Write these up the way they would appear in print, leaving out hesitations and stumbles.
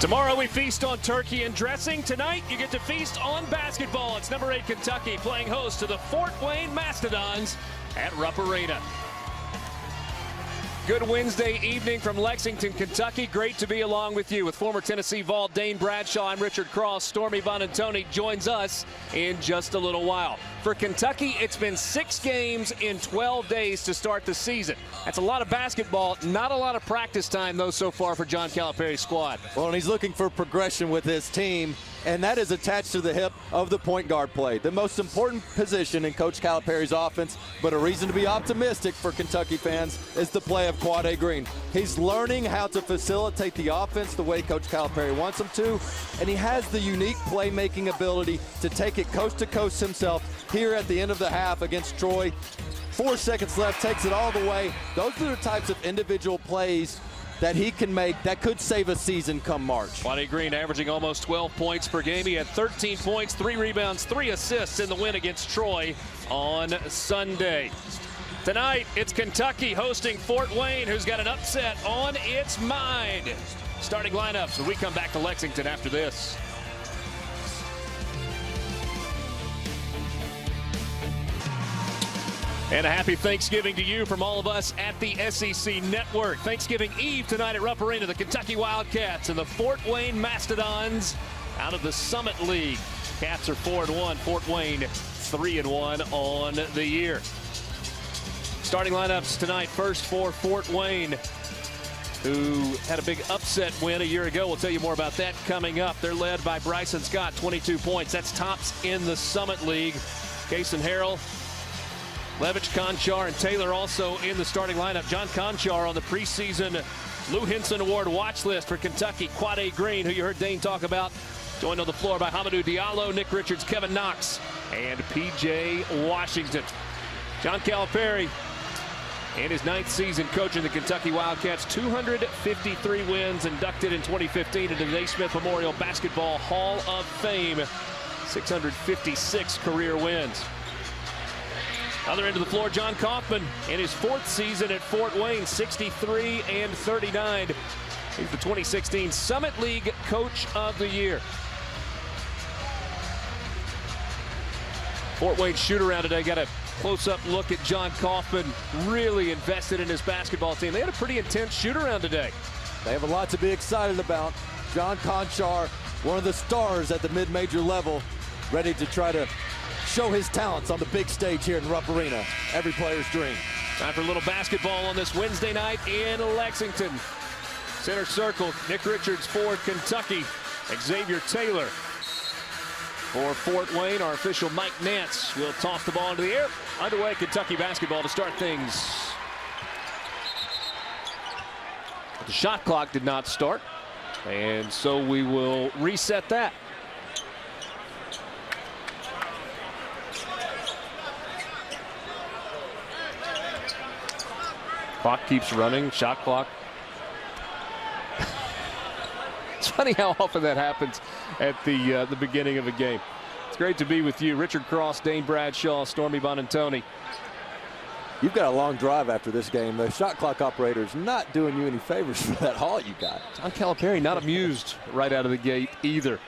Tomorrow we feast on turkey and dressing. Tonight you get to feast on basketball. It's number 8 Kentucky playing host to the Fort Wayne Mastodons at Rupp Arena. Good Wednesday evening from Lexington, Kentucky. Great to be along with you. With former Tennessee Vault Dane Bradshaw, I'm Richard Cross. Stormy Bonantoni joins us in just a little while. For Kentucky, it's been 6 games in 12 days to start the season. That's a lot of basketball, not a lot of practice time, though, so far for John Calipari's squad. Well, and he's looking for progression with his team, and that is attached to the hip of the point guard play. The most important position in Coach Calipari's offense, but a reason to be optimistic for Kentucky fans is the play of Quade Green. He's learning how to facilitate the offense the way Coach Calipari wants him to, and he has the unique playmaking ability to take it coast to coast himself here at the end of the half against Troy. 4 seconds left, takes it all the way. Those are the types of individual plays that he can make that could save a season come March. Quade Green averaging almost 12 points per game. He had 13 points, 3 rebounds, 3 assists in the win against Troy on Sunday. Tonight, it's Kentucky hosting Fort Wayne, who's got an upset on its mind. Starting lineups when we come back to Lexington after this. And a happy Thanksgiving to you from all of us at the SEC Network. Thanksgiving Eve tonight at Rupp Arena, the Kentucky Wildcats and the Fort Wayne Mastodons out of the Summit League. Cats are 4-1, Fort Wayne 3-1 on the year. Starting lineups tonight, first for Fort Wayne, who had a big upset win a year ago. We'll tell you more about that coming up. They're led by Bryson Scott, 22 points. That's tops in the Summit League. Kason Harrell, Levitch, Conchar, and Taylor also in the starting lineup. John Conchar on the preseason Lou Henson Award watch list for Kentucky. Quade Green, who you heard Dane talk about, joined on the floor by Hamidou Diallo, Nick Richards, Kevin Knox, and P.J. Washington. John Calipari, in his 9th season coaching the Kentucky Wildcats, 253 wins, inducted in 2015 into the Naismith Memorial Basketball Hall of Fame, 656 career wins. Other end of the floor, John Kaufman in his 4th season at Fort Wayne, 63 and 39. He's the 2016 Summit League Coach of the Year. Fort Wayne shoot-around today. Got a close-up look at John Kaufman, really invested in his basketball team. They had a pretty intense shoot-around today. They have a lot to be excited about. John Conchar, one of the stars at the mid-major level, ready to try to show his talents on the big stage here in Rupp Arena. Every player's dream. Time for a little basketball on this Wednesday night in Lexington. Center circle, Nick Richards for Kentucky. Xavier Taylor for Fort Wayne. Our official Mike Nance will toss the ball into the air. Underway, Kentucky basketball to start things. The shot clock did not start, and so we will reset that. Clock keeps running, shot clock. It's funny how often that happens at the beginning of a game. It's great to be with you. Richard Cross, Dane Bradshaw, Stormy Bonantoni. You've got a long drive after this game. The shot clock operator's not doing you any favors for that haul you got. John Calipari not amused right out of the gate either.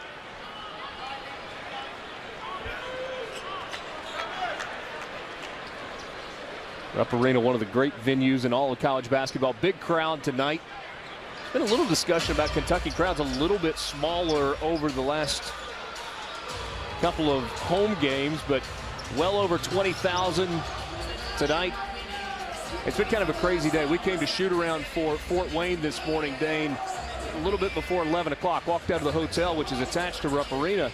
Rupp Arena, one of the great venues in all of college basketball. Big crowd tonight. Been a little discussion about Kentucky crowds a little bit smaller over the last couple of home games, but well over 20,000 tonight. It's been kind of a crazy day. We came to shoot around for Fort Wayne this morning, Dane, a little bit before 11 o'clock. Walked out of the hotel, which is attached to Rupp Arena.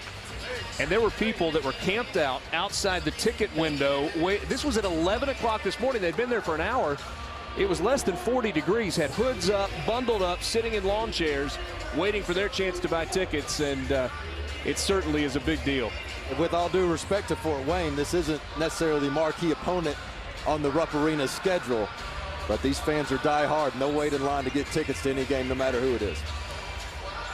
And there were people that were camped out outside the ticket window. This was at 11 o'clock this morning. They'd been there for an hour. It was less than 40 degrees, had hoods up, bundled up, sitting in lawn chairs, waiting for their chance to buy tickets, and it certainly is a big deal. With all due respect to Fort Wayne, this isn't necessarily the marquee opponent on the Rupp Arena schedule, but these fans are die-hard, no wait in line to get tickets to any game, no matter who it is.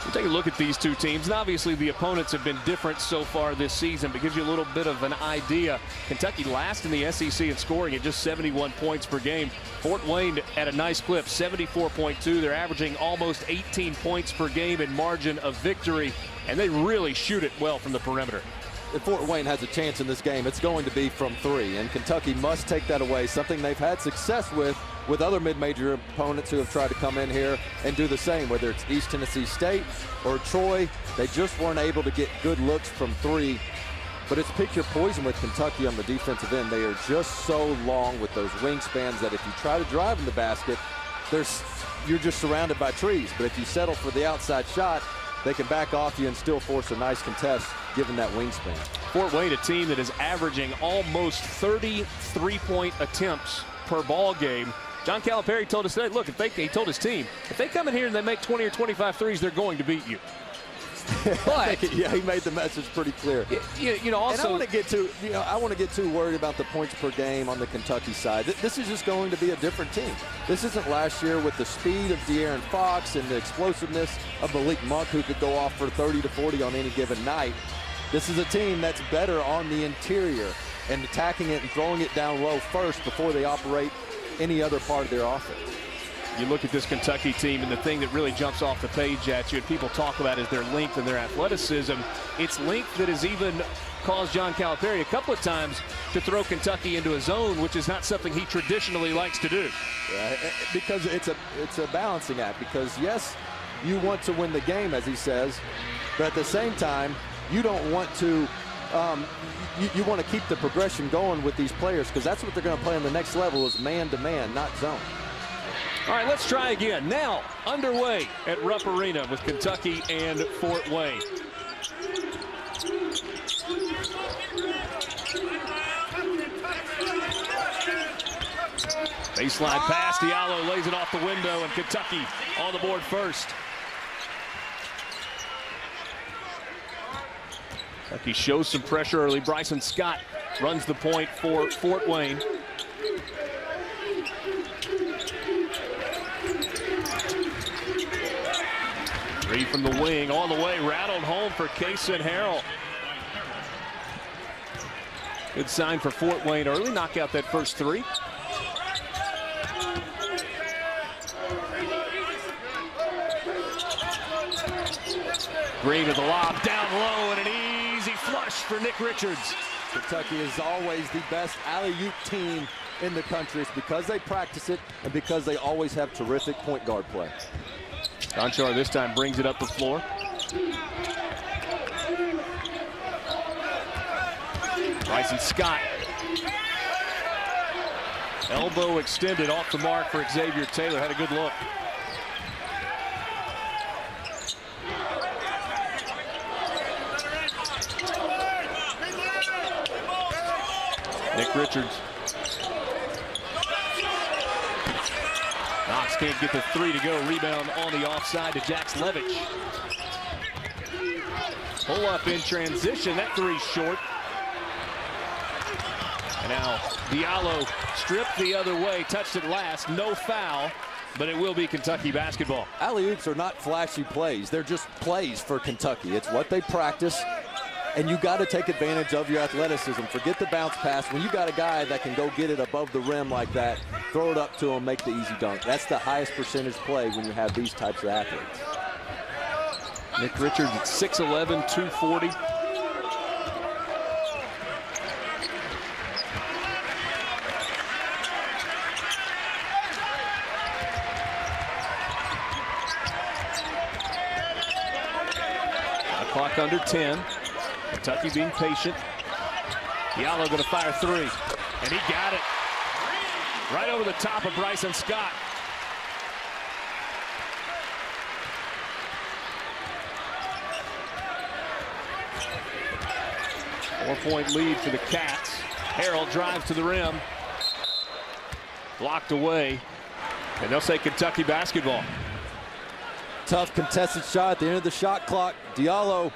We'll take a look at these two teams, and obviously the opponents have been different so far this season, but gives you a little bit of an idea. Kentucky last in the SEC in scoring at just 71 points per game. Fort Wayne at a nice clip, 74.2. They're averaging almost 18 points per game in margin of victory, and they really shoot it well from the perimeter. If Fort Wayne has a chance in this game, it's going to be from three, and Kentucky must take that away, something they've had success with other mid-major opponents who have tried to come in here and do the same, whether it's East Tennessee State or Troy. They just weren't able to get good looks from three. But it's pick your poison with Kentucky on the defensive end. They are just so long with those wingspans that if you try to drive in the basket, you're just surrounded by trees. But if you settle for the outside shot, they can back off you and still force a nice contest given that wingspan. Fort Wayne, a team that is averaging almost 30 three-point attempts per ball game. John Calipari told us that, look, he told his team, if they come in here and they make 20 or 25 threes, they're going to beat you. But yeah, he made the message pretty clear. You know, also, and I want to get too worried about the points per game on the Kentucky side. This is just going to be a different team. This isn't last year with the speed of De'Aaron Fox and the explosiveness of Malik Monk, who could go off for 30 to 40 on any given night. This is a team that's better on the interior and attacking it and throwing it down low first before they operate any other part of their offense. You look at this Kentucky team, and the thing that really jumps off the page at you and people talk about is their length and their athleticism. It's length that has even caused John Calipari a couple of times to throw Kentucky into a zone, which is not something he traditionally likes to do. Yeah, because it's a balancing act. Because yes, you want to win the game, as he says, but at the same time, you don't want to. You want to keep the progression going with these players, because that's what they're going to play on the next level, is man-to-man, not zone. All right, let's try again. Now underway at Rupp Arena with Kentucky and Fort Wayne. Baseline pass, Diallo lays it off the window, and Kentucky on the board first. Kentucky shows some pressure early. Bryson Scott runs the point for Fort Wayne. Three from the wing, all the way, rattled home for Kason Harrell. Good sign for Fort Wayne early, knock out that first three. Green with the lob, down low, and an easy flush for Nick Richards. Kentucky is always the best alley-oop team in the country. It's because they practice it and because they always have terrific point guard play. Conchar this time brings it up the floor. Bryson Scott. Elbow extended off the mark for Xavier Taylor. Had a good look. Nick Richards. Knox can't get the three to go. Rebound on the offside to Jax Levich. Pull up in transition. That three's short. And now Diallo stripped the other way. Touched it last. No foul. But it will be Kentucky basketball. Alley-oops are not flashy plays. They're just plays for Kentucky. It's what they practice. And you got to take advantage of your athleticism. Forget the bounce pass. When you got a guy that can go get it above the rim like that, throw it up to him, make the easy dunk. That's the highest percentage play when you have these types of athletes. Nick Richards at 6'11", 240. Clock under 10. Kentucky being patient. Diallo going to fire three. And he got it. Right over the top of Bryson Scott. Four-point lead for the Cats. Harrell drives to the rim. Blocked away. And they'll say Kentucky basketball. Tough contested shot at the end of the shot clock. Diallo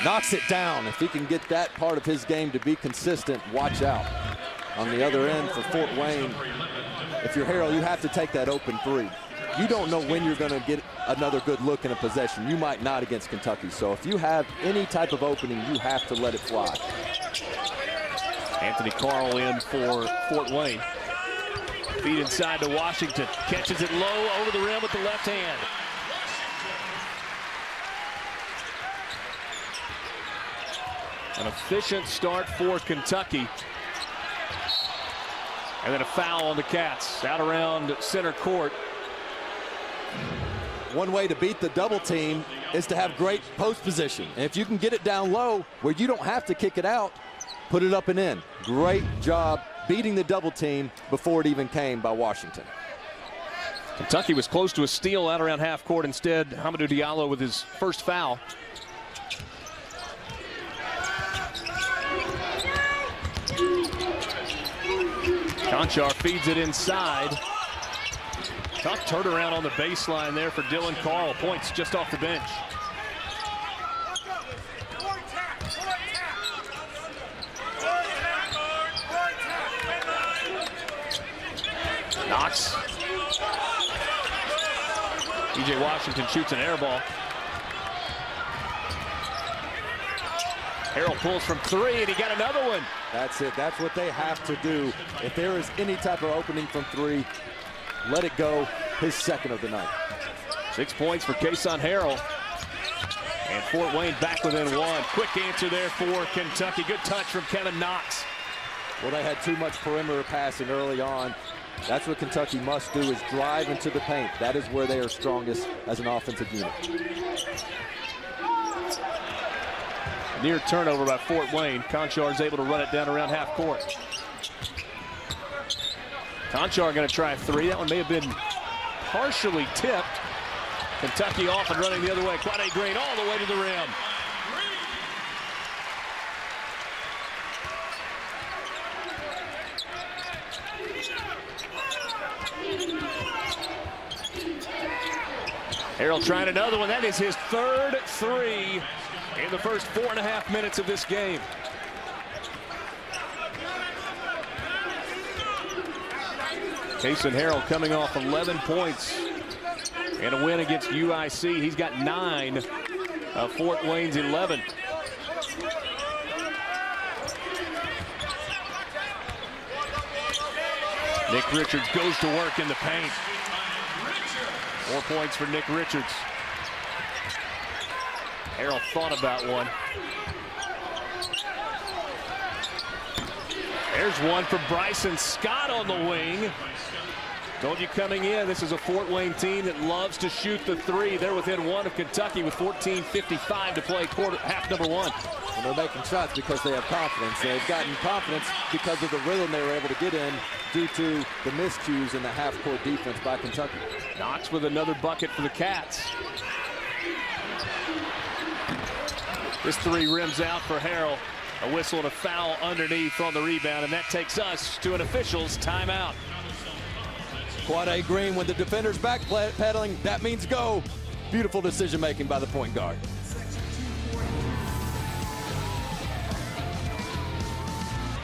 knocks it down. If he can get that part of his game to be consistent, watch out. On the other end for Fort Wayne, if you're Harrell, you have to take that open three. you don't know when you're going to get another good look in a possession. You might not against Kentucky. So if you have any type of opening, you have to let it fly. Anthony Carl in for Fort Wayne. Feed inside to Washington. Catches it low over the rim with the left hand. An efficient start for Kentucky. And then a foul on the Cats out around center court. One way to beat the double team is to have great post position. And if you can get it down low where you don't have to kick it out, put it up and in. Great job beating the double team before it even came by Washington. Kentucky was close to a steal out around half court. Instead, Hamidou Diallo with his first foul. Conchar feeds it inside. Tough turnaround on the baseline there for Dylan Carl. Points just off the bench. Knox. E.J. Washington shoots an air ball. Harrell pulls from three, and he got another one. That's it. That's what they have to do. If there is any type of opening from three, let it go. His second of the night. 6 points for Kason Harrell. And Fort Wayne back within one. Quick answer there for Kentucky. Good touch from Kevin Knox. Well, they had too much perimeter passing early on. That's what Kentucky must do, is drive into the paint. That is where they are strongest as an offensive unit. Near turnover by Fort Wayne. Conchar is able to run it down around half court. Conchar going to try a three. That one may have been partially tipped. Kentucky off and running the other way. Quade Green all the way to the rim. Harrell trying another one. That is his third three in the first 4.5 minutes of this game. Kason Harrell coming off 11 points and a win against UIC. He's got 9 of Fort Wayne's 11. Nick Richards goes to work in the paint. 4 points for Nick Richards. Harrell thought about one. There's one for Bryson Scott on the wing. Told you coming in, this is a Fort Wayne team that loves to shoot the three. They're within one of Kentucky with 14:55 to play half number one. And they're making shots because they have confidence. They've gotten confidence because of the rhythm they were able to get in due to the miscues in the half-court defense by Kentucky. Knox with another bucket for the Cats. This three rims out for Harrell. A whistle and a foul underneath on the rebound, and that takes us to an official's timeout. Quade Green, when the defender's backpedaling, that means go. Beautiful decision making by the point guard.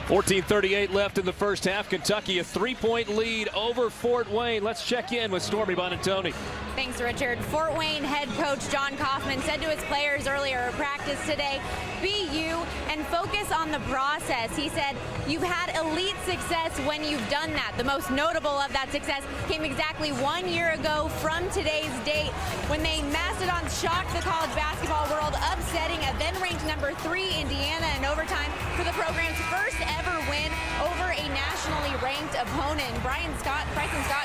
.38 left in the first half. Kentucky a 3-point lead over Fort Wayne. Let's check in with Stormy Bonantoni. Thanks, Richard. Fort Wayne head coach John Kaufman said to his players earlier at practice today, be you and focus on the process. He said, you've had elite success when you've done that. The most notable of that success came exactly 1 year ago from today's date when they Mastodons shocked the college basketball world, upsetting a then-ranked number 3 Indiana in overtime for the program's first ever win over a nationally ranked opponent. Bryson Scott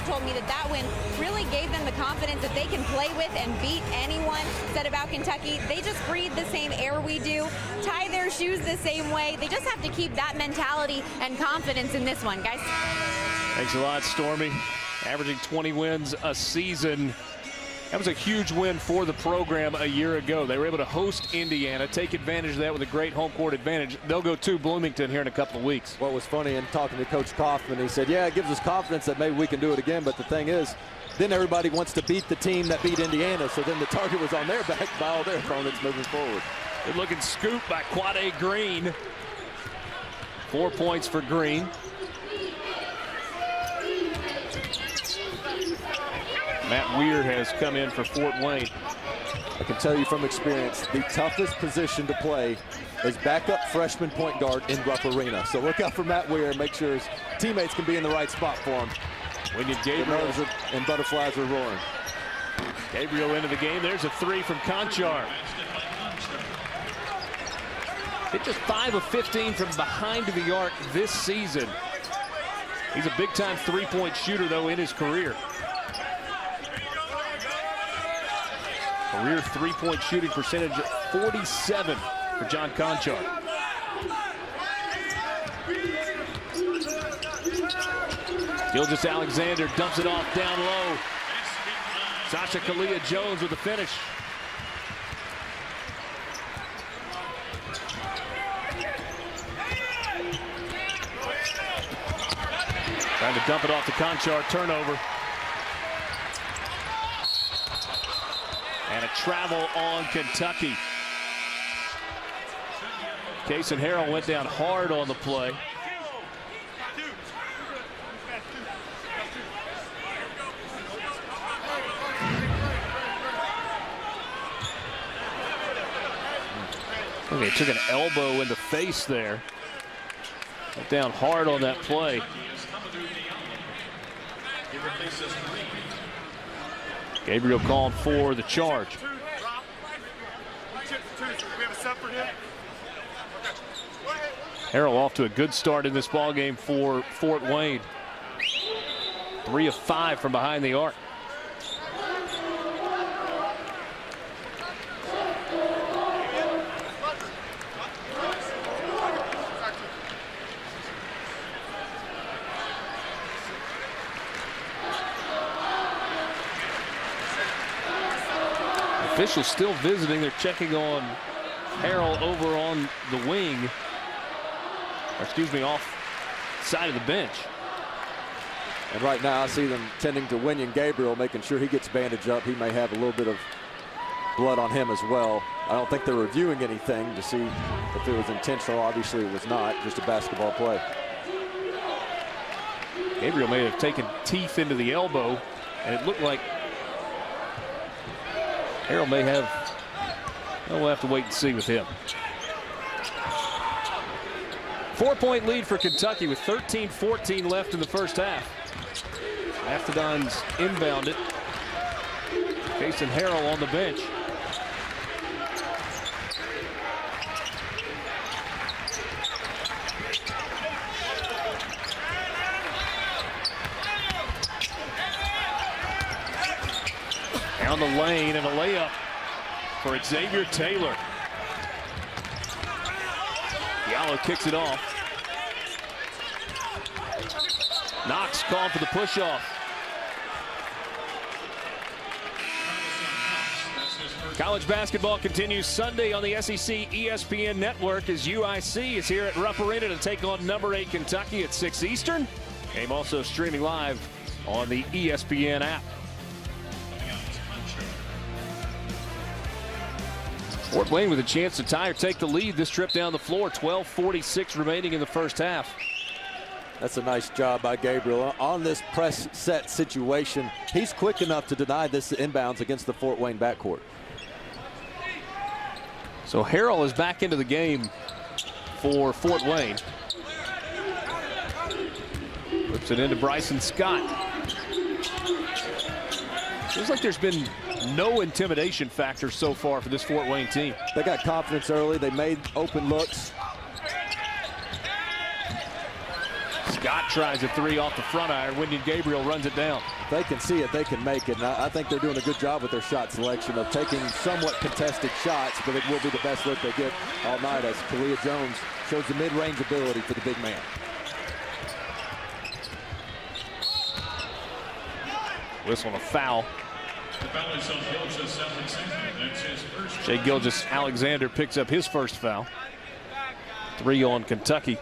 told me that win really gave them the confidence that they can play with and beat anyone. Said about Kentucky, they just breathe the same air we do, tie their shoes the same way. They just have to keep that mentality and confidence in this one, guys. Thanks a lot, Stormy. Averaging 20 wins a season. That was a huge win for the program a year ago. They were able to host Indiana, take advantage of that with a great home court advantage. They'll go to Bloomington here in a couple of weeks. What was funny in talking to Coach Kaufman, he said, yeah, it gives us confidence that maybe we can do it again, but the thing is, then everybody wants to beat the team that beat Indiana, so then the target was on their back by all their opponents moving forward. Good looking scoop by Quade Green. 4 points for Green. Matt Weir has come in for Fort Wayne. I can tell you from experience, the toughest position to play is backup freshman point guard in Rupp Arena. So look out for Matt Weir and make sure his teammates can be in the right spot for him. Gabriel and butterflies are roaring. Gabriel into the game. There's a three from Conchar. Hit just 5 of 15 from behind the arc this season. He's a big-time three-point shooter, though, in his career. Career three-point shooting percentage at 47 for John Conchar. Gilgeous-Alexander dumps it off down low. Sasha Kalia-Jones with the finish. Trying to dump it off to Conchar, turnover. And a travel on Kentucky. Kason Harrell went down hard on the play. Okay, took an elbow in the face there. Went down hard on that play. Gabriel called for the charge. Harrell off to a good start in this ball game for Fort Wayne. 3 of 5 from behind the arc. Officials still visiting. They're checking on Harrell over on the wing. Or excuse me, off side of the bench. And right now I see them tending to Winion Gabriel, making sure he gets bandaged up. He may have a little bit of blood on him as well. I don't think they're reviewing anything to see if it was intentional. Obviously it was not, just a basketball play. Gabriel may have taken teeth into the elbow, and it looked like Harrell may have, well, we'll have to wait and see with him. 4-point lead for Kentucky with 13-14 left in the first half. Mastodons inbound it. Kason Harrell on the bench. Down the lane and a layup for Xavier Taylor. Diallo kicks it off. Knox called for the push-off. College basketball continues Sunday on the SEC ESPN network as UIC is here at Rupp Arena to take on number 8 Kentucky at 6 Eastern. Game also streaming live on the ESPN app. Fort Wayne with a chance to tie or take the lead this trip down the floor. 12:46 remaining in the first half. That's a nice job by Gabriel. On this press set situation, he's quick enough to deny this inbounds against the Fort Wayne backcourt. So Harrell is back into the game for Fort Wayne. Whips it into Bryson Scott. Feels like there's been no intimidation factor so far for this Fort Wayne team. They got confidence early. They made open looks. Scott tries a three off the front iron. Winion Gabriel runs it down. If they can see it, they can make it. And I think they're doing a good job with their shot selection of taking somewhat contested shots, but it will be the best look they get all night as Kalia-Jones shows the mid-range ability for the big man. Whistle and a foul. Shai Gilgeous-Alexander picks up his first foul. 3 on Kentucky.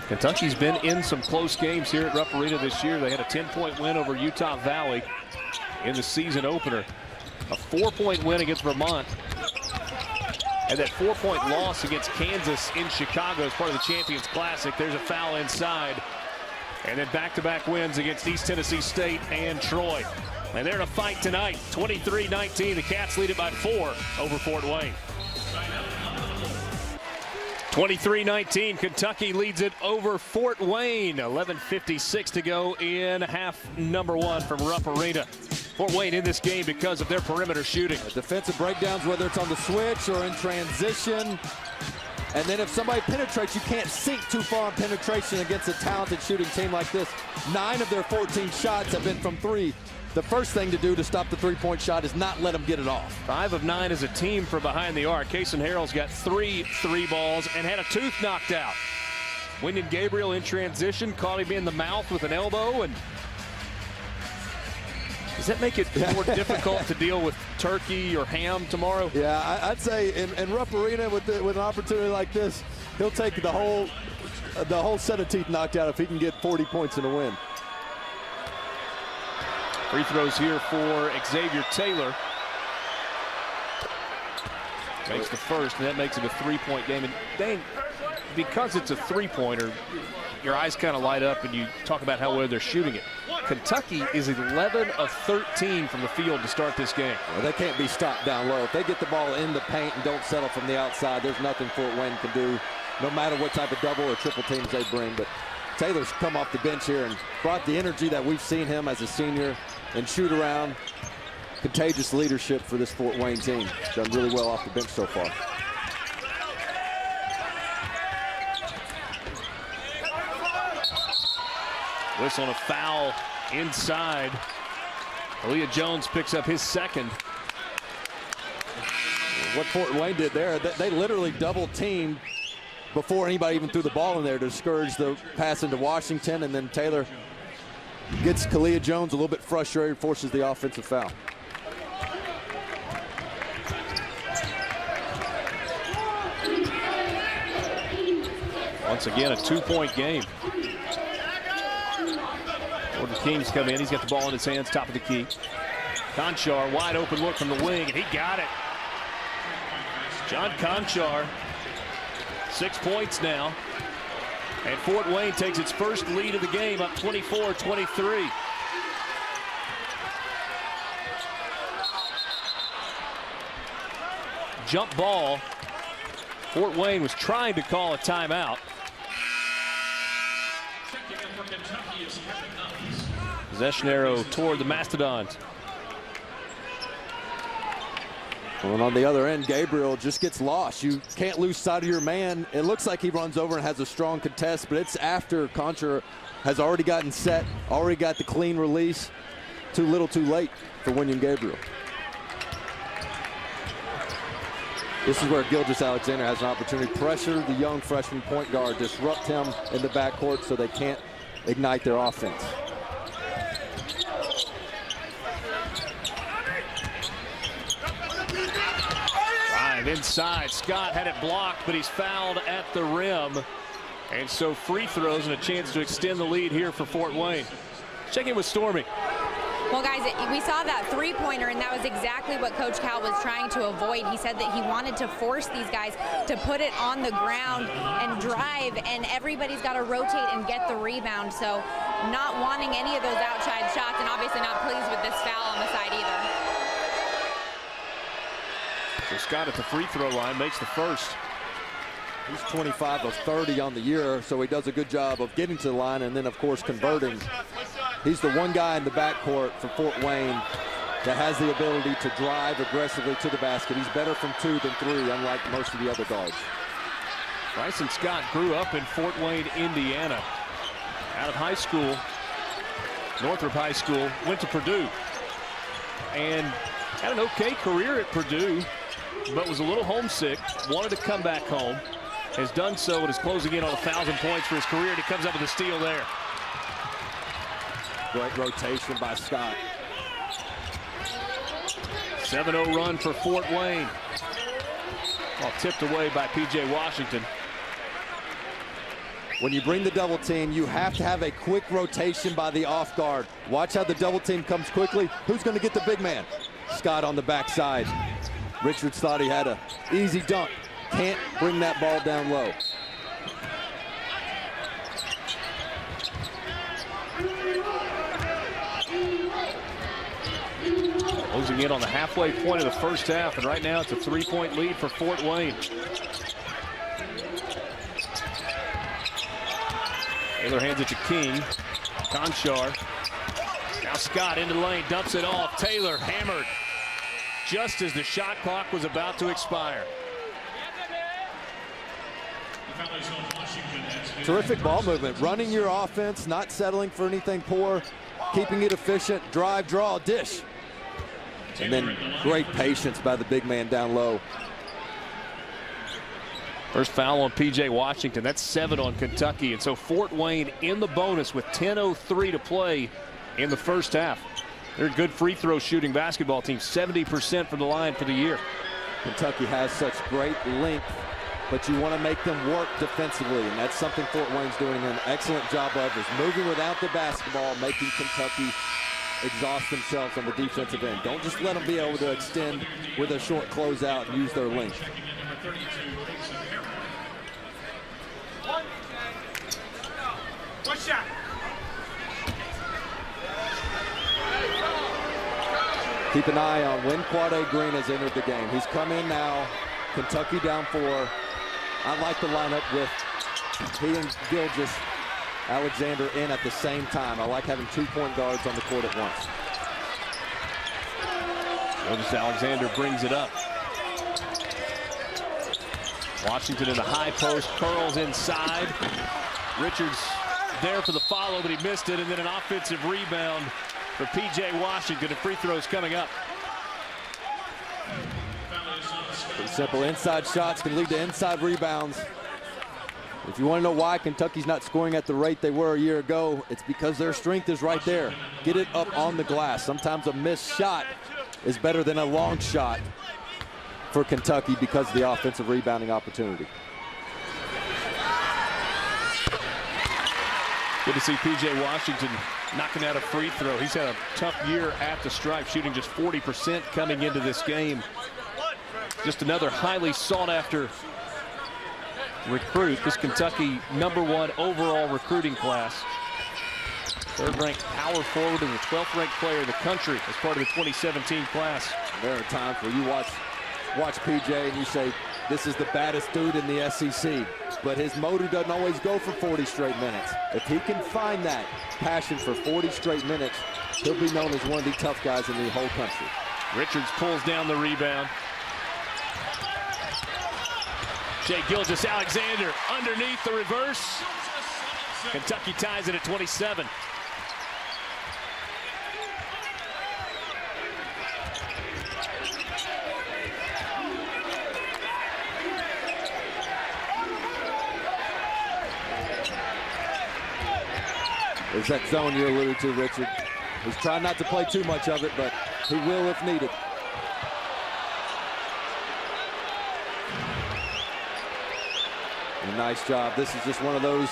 Kentucky's been in some close games here at Rupp Arena this year. They had a 10-point win over Utah Valley in the season opener. A 4-point win against Vermont. And that 4-point loss against Kansas in Chicago as part of the Champions Classic. There's a foul inside. And then back-to-back wins against East Tennessee State and Troy. And they're in a fight tonight. 23-19. The Cats lead it by 4 over Fort Wayne. 23-19. Kentucky leads it over Fort Wayne. 11:56 to go in half number 1 from Rupp Arena. Fort Wayne in this game because of their perimeter shooting. Defensive breakdowns, whether it's on the switch or in transition. And then if somebody penetrates, you can't sink too far on penetration against a talented shooting team like this. 9 of their 14 shots have been from 3. The first thing to do to stop the three-point shot is not let them get it off. 5 of 9 as a team from behind the arc. Kason Harrell's got 3 balls and had a tooth knocked out. Wyndon Gabriel in transition, caught him in the mouth with an elbow. And does that make it more difficult to deal with turkey or ham tomorrow? Yeah, I'd say in Rupp Arena with an opportunity like this, he'll take the whole set of teeth knocked out if he can get 40 points in a win. Free throws here for Xavier Taylor. Makes the first, and that makes it a 3-point game. And Dane, because it's a 3-pointer, your eyes kind of light up and you talk about how well they're shooting it. Kentucky is 11 of 13 from the field to start this game. Well, they can't be stopped down low. If they get the ball in the paint and don't settle from the outside, there's nothing Fort Wayne can do, no matter what type of double or triple teams they bring. But Taylor's come off the bench here and brought the energy that we've seen him as a senior and shoot around. Contagious leadership for this Fort Wayne team. Done really well off the bench so far. Whistle and a foul inside. Aaliyah Jones picks up his second. What Fort Wayne did there, they literally double teamed before anybody even threw the ball in there to discourage the pass into Washington, and then Taylor gets Aaliyah Jones a little bit frustrated, forces the offensive foul. Once again, a 2-point game. Jordan King's come in. He's got the ball in his hands, top of the key. Conchar, wide open look from the wing, and he got it. John Conchar, 6 points now. And Fort Wayne takes its first lead of the game, up 24-23. Jump ball. Fort Wayne was trying to call a timeout. Possession arrow toward the Mastodons. Well, and on the other end, Gabriel just gets lost. You can't lose sight of your man. It looks like he runs over and has a strong contest, but it's after Contra has already gotten set, already got the clean release. Too little, too late for Wyndon Gabriel. This is where Gilgeous-Alexander has an opportunity to pressure the young freshman point guard, disrupt him in the backcourt so they can't ignite their offense. Inside, Scott had it blocked, but he's fouled at the rim. And so free throws and a chance to extend the lead here for Fort Wayne. Check in with Stormy. Well, guys, we saw that three-pointer, and that was exactly what Coach Cal was trying to avoid. He said that he wanted to force these guys to put it on the ground and drive, and everybody's got to rotate and get the rebound. So not wanting any of those outside shots, and obviously not pleased with this foul on the side either. So Scott at the free throw line makes the first. He's 25 of 30 on the year, so he does a good job of getting to the line and then, of course, converting. He's the one guy in the backcourt for Fort Wayne that has the ability to drive aggressively to the basket. He's better from 2 than 3, unlike most of the other guards. Bryson Scott grew up in Fort Wayne, Indiana. Out of high school, Northrop High School, went to Purdue. And had an okay career at Purdue, but was a little homesick, wanted to come back home, has done so and is closing in on 1,000 points for his career, and he comes up with a steal there. Great rotation by Scott. 7-0 run for Fort Wayne. All tipped away by P.J. Washington. When you bring the double team, you have to have a quick rotation by the off guard. Watch how the double team comes quickly. Who's going to get the big man? Scott on the backside. Richards thought he had an easy dunk. can't bring that ball down low. Closing in on the halfway point of the first half, and right now it's a 3-point lead for Fort Wayne. Taylor hands it to King. Conchar. Now Scott into the lane, dumps it off. Taylor hammered just as the shot clock was about to expire. Terrific ball movement, running your offense, not settling for anything poor, keeping it efficient, drive, draw, dish. And then great patience by the big man down low. First foul on P.J. Washington. That's 7 on Kentucky. And so Fort Wayne in the bonus with 10:03 to play in the first half. They're a good free throw shooting basketball team, 70% from the line for the year. Kentucky has such great length, but you want to make them work defensively, and that's something Fort Wayne's doing an excellent job of, is moving without the basketball, making Kentucky exhaust themselves on the defensive end. Don't just let them be able to extend with a short closeout and use their length. One shot. Keep an eye on when Quade Green has entered the game. He's come in now. Kentucky down 4. I like the lineup with he and Gilgis Alexander in at the same time. I like having 2 point guards on the court at once. Gilgis Alexander brings it up. Washington in the high post, curls inside. Richards there for the follow, but he missed it, and then an offensive rebound for P.J. Washington, and free throws coming up. Pretty simple. Inside shots can lead to inside rebounds. If you want to know why Kentucky's not scoring at the rate they were a year ago, it's because their strength is right there. Get it up on the glass. Sometimes a missed shot is better than a long shot for Kentucky because of the offensive rebounding opportunity. Good to see P.J. Washington knocking out a free throw. He's had a tough year at the stripe, shooting just 40% coming into this game. Just another highly sought-after recruit. This Kentucky #1 overall recruiting class. 3rd-ranked power forward and the 12th-ranked player in the country as part of the 2017 class. There are times where you watch PJ and you say, this is the baddest dude in the SEC. But his motor doesn't always go for 40 straight minutes. If he can find that passion for 40 straight minutes, he'll be known as one of the tough guys in the whole country. Richards pulls down the rebound. Shai Gilgeous-Alexander underneath the reverse. Kentucky ties it at 27. There's that zone you alluded to, Richard. He's trying not to play too much of it, but he will if needed. A nice job. This is just one of those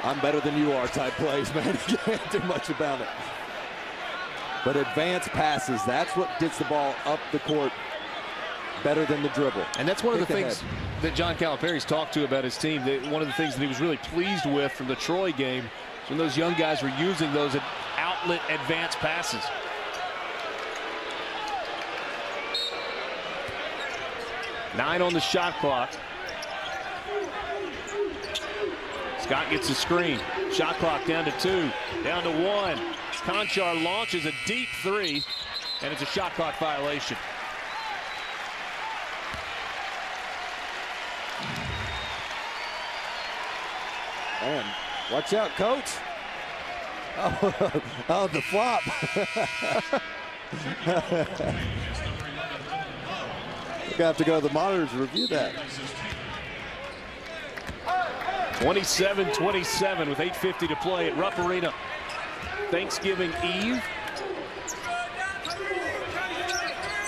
I'm better than you are type plays, man. You can't do much about it. But advanced passes, that's what gets the ball up the court better than the dribble. And that's one of the things that John Calipari's talked to about his team. One of the things that he was really pleased with from the Troy game is when those young guys were using those outlet advanced passes. Nine on the shot clock. Scott gets a screen. Shot clock down to 2, down to 1. Conchar launches a deep 3, and it's a shot clock violation. Man, watch out, coach. Oh, the flop. We're gonna have to go to the monitors to review that. 27-27 with 8:50 to play at Rupp Arena. Thanksgiving Eve.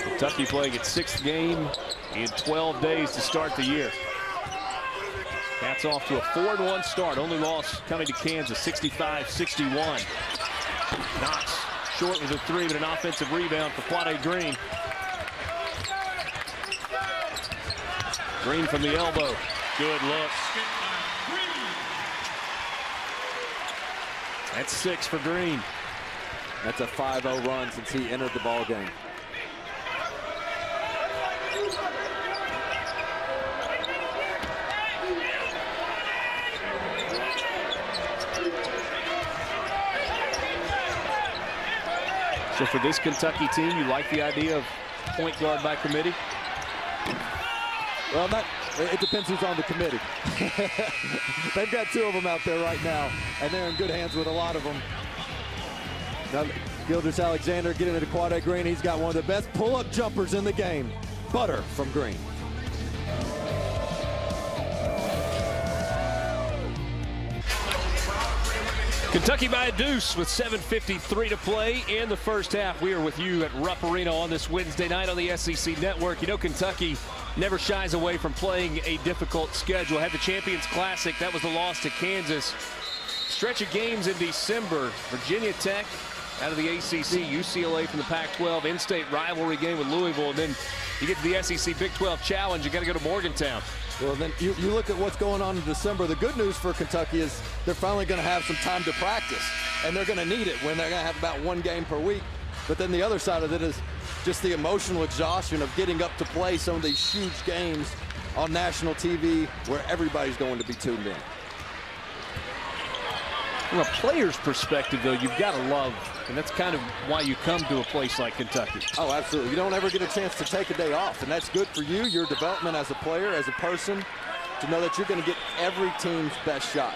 Kentucky playing its 6th game in 12 days to start the year. Cats off to a 4-1 start. Only loss coming to Kansas, 65-61. Knox short with a 3, but an offensive rebound for Quade Green. Green from the elbow. Good look. That's 6 for Green. That's a 5-0 run since he entered the ball game. So for this Kentucky team, you like the idea of point guard by committee? Well, it depends who's on the committee. They've got 2 of them out there right now, and they're in good hands with a lot of them. Now, Gilgeous-Alexander getting into Quade Green. He's got one of the best pull-up jumpers in the game. Butter from Green. Kentucky by a deuce with 7:53 to play in the first half. We are with you at Rupp Arena on this Wednesday night on the SEC Network. You know, Kentucky never shies away from playing a difficult schedule. Had the Champions Classic. That was the loss to Kansas. Stretch of games in December. Virginia Tech out of the ACC, UCLA from the Pac-12, in-state rivalry game with Louisville, and then you get to the SEC Big 12 Challenge. You got to go to Morgantown. Well, then you look at what's going on in December. The good news for Kentucky is they're finally going to have some time to practice, and they're going to need it when they're going to have about 1 game per week. But then the other side of it is just the emotional exhaustion of getting up to play some of these huge games on national TV where everybody's going to be tuned in. From a player's perspective, though, you've got to love, and that's kind of why you come to a place like Kentucky. Oh, absolutely. You don't ever get a chance to take a day off, and that's good for you, your development as a player, as a person, to know that you're going to get every team's best shot.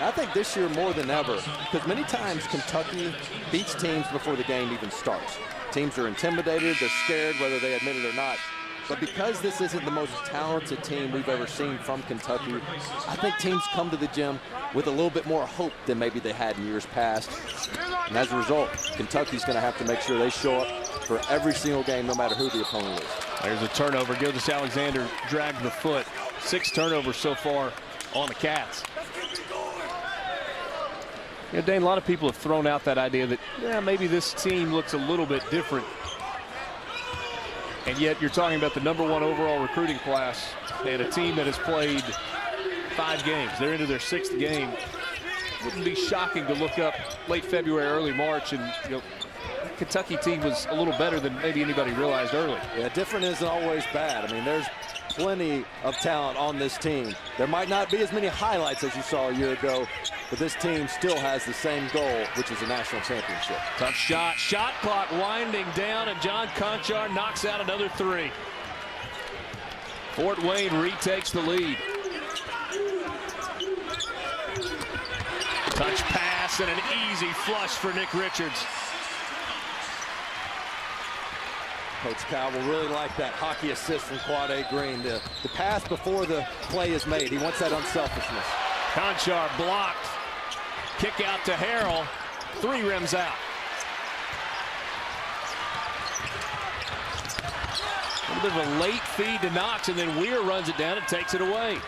I think this year more than ever, because many times Kentucky beats teams before the game even starts. Teams are intimidated, they're scared, whether they admit it or not. But because this isn't the most talented team we've ever seen from Kentucky, I think teams come to the gym with a little bit more hope than maybe they had in years past. And as a result, Kentucky's going to have to make sure they show up for every single game, no matter who the opponent is. There's a turnover. Gilgeous-Alexander dragged the foot. 6 turnovers so far on the Cats. You know, Dane, a lot of people have thrown out that idea that, yeah, maybe this team looks a little bit different. And yet you're talking about the #1 overall recruiting class and a team that has played 5 games. They're into their 6th game. Wouldn't be shocking to look up late February, early March, and you know, the Kentucky team was a little better than maybe anybody realized early. Yeah, different isn't always bad. I mean, there's plenty of talent on this team. There might not be as many highlights as you saw a year ago, but this team still has the same goal, which is a national championship. Tough shot. Shot clock winding down, and John Conchar knocks out another 3. Fort Wayne retakes the lead. Touch pass and an easy flush for Nick Richards. Coach Cal will really like that hockey assist from Quade Green. The pass before the play is made. He wants that unselfishness. Conchar blocked. Kick out to Harrell. 3 rims out. A little bit of a late feed to Knox, and then Weir runs it down and takes it away.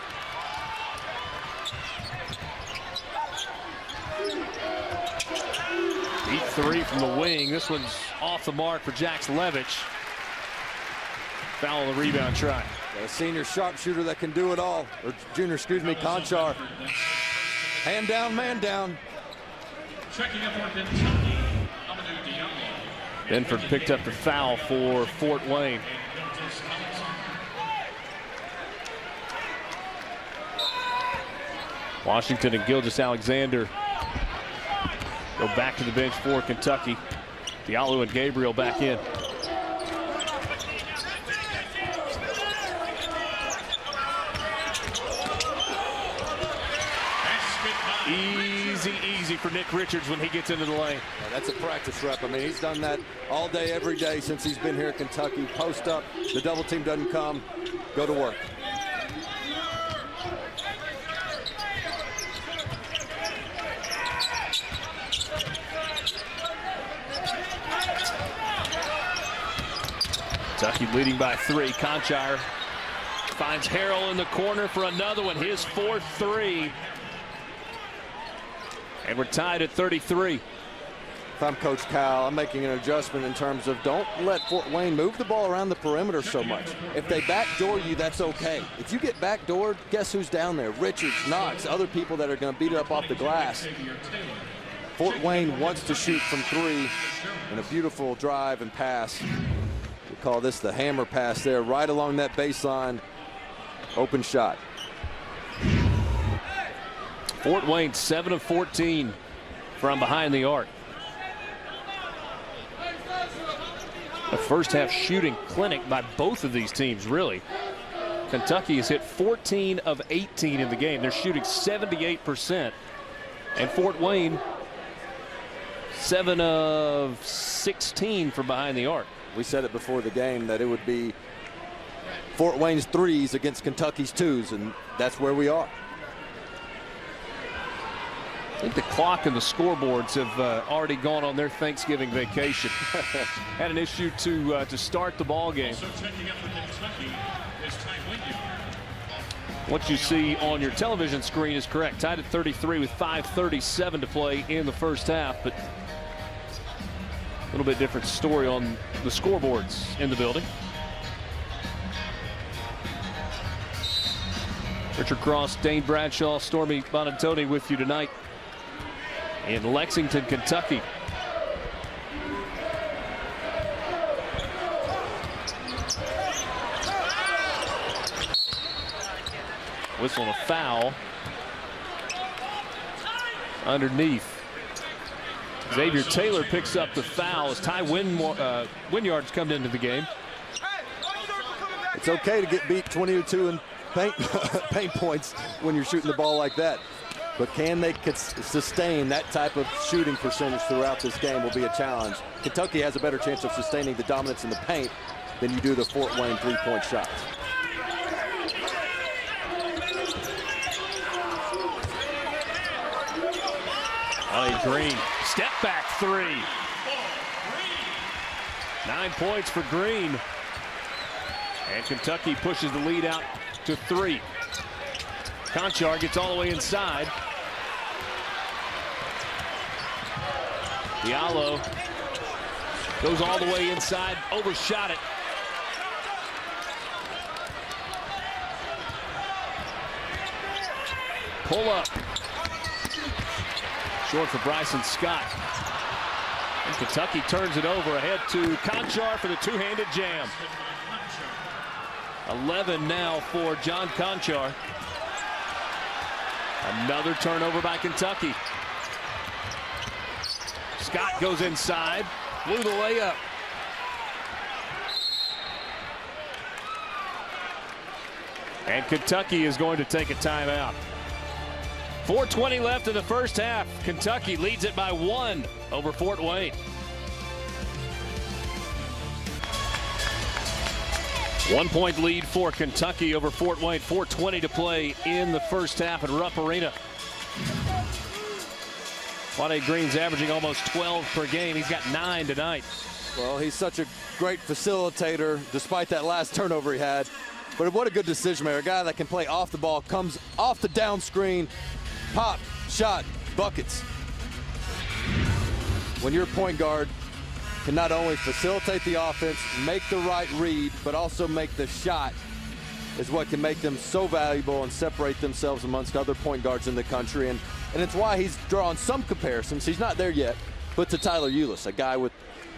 Deep 3 from the wing. This one's off the mark for Jax Levitch. Foul on the rebound try. A senior sharpshooter that can do it all. Or junior, excuse me, Conchar. Hand down, man down. Checking up for Kentucky, Diallo. Benford picked up the foul for Fort Wayne. Washington and Gilgeous-Alexander go back to the bench for Kentucky. Diallo and Gabriel back in. Easy for Nick Richards when he gets into the lane. Yeah, that's a practice rep. I mean, he's done that all day, every day since he's been here at Kentucky. Post up, the double team doesn't come, go to work. Kentucky leading by 3. Conchar finds Harrell in the corner for another one. His 4th 3. And we're tied at 33. if I'm Coach Cal, I'm making an adjustment in terms of don't let Fort Wayne move the ball around the perimeter so much. If they backdoor you, that's okay. If you get backdoored, guess who's down there? Richards, Knox, other people that are going to beat it up off the glass. Fort Wayne wants to shoot from 3, and a beautiful drive and pass. We call this the hammer pass there, right along that baseline. Open shot. Fort Wayne 7 of 14 from behind the arc. A first half shooting clinic by both of these teams, really. Kentucky has hit 14 of 18 in the game. They're shooting 78%. And Fort Wayne 7 of 16 from behind the arc. We said it before the game that it would be Fort Wayne's 3s against Kentucky's 2s, and that's where we are. I think the clock and the scoreboards have already gone on their Thanksgiving vacation. Had an issue to start the ball game. Also checking out for Kentucky is Ty Wynyard. What you see on your television screen is correct. Tied at 33 with 5:37 to play in the first half, but a little bit different story on the scoreboards in the building. Richard Cross, Dane Bradshaw, Stormy Bonantoni with you tonight in Lexington, Kentucky. Whistle and a foul underneath. Xavier Taylor picks up the foul as Ty Wynyard's come into the game. It's okay to get beat 22 in paint points when you're shooting the ball like that. But can they sustain that type of shooting percentage throughout this game will be a challenge. Kentucky has a better chance of sustaining the dominance in the paint than you do the Fort Wayne three-point shots. Ollie Green, step back 3. 9 points for Green. And Kentucky pushes the lead out to 3. Conchar gets all the way inside. Diallo goes all the way inside, overshot it. Pull up. Short for Bryson Scott. And Kentucky turns it over ahead to Conchar for the two-handed jam. 11 now for John Conchar. Another turnover by Kentucky. Scott goes inside, blew the layup. And Kentucky is going to take a timeout. 4:20 left in the first half. Kentucky leads it by 1 over Fort Wayne. One-point lead for Kentucky over Fort Wayne. 4:20 to play in the first half at Rupp Arena. Wade Green's averaging almost 12 per game. He's got 9 tonight. Well, he's such a great facilitator despite that last turnover he had. But what a good decision maker. A guy that can play off the ball, comes off the down screen, pop, shot, buckets. When you're a point guard, can not only facilitate the offense, make the right read, but also make the shot is what can make them so valuable and separate themselves amongst other point guards in the country. And it's why he's drawn some comparisons. He's not there yet, but to Tyler Ulis, a guy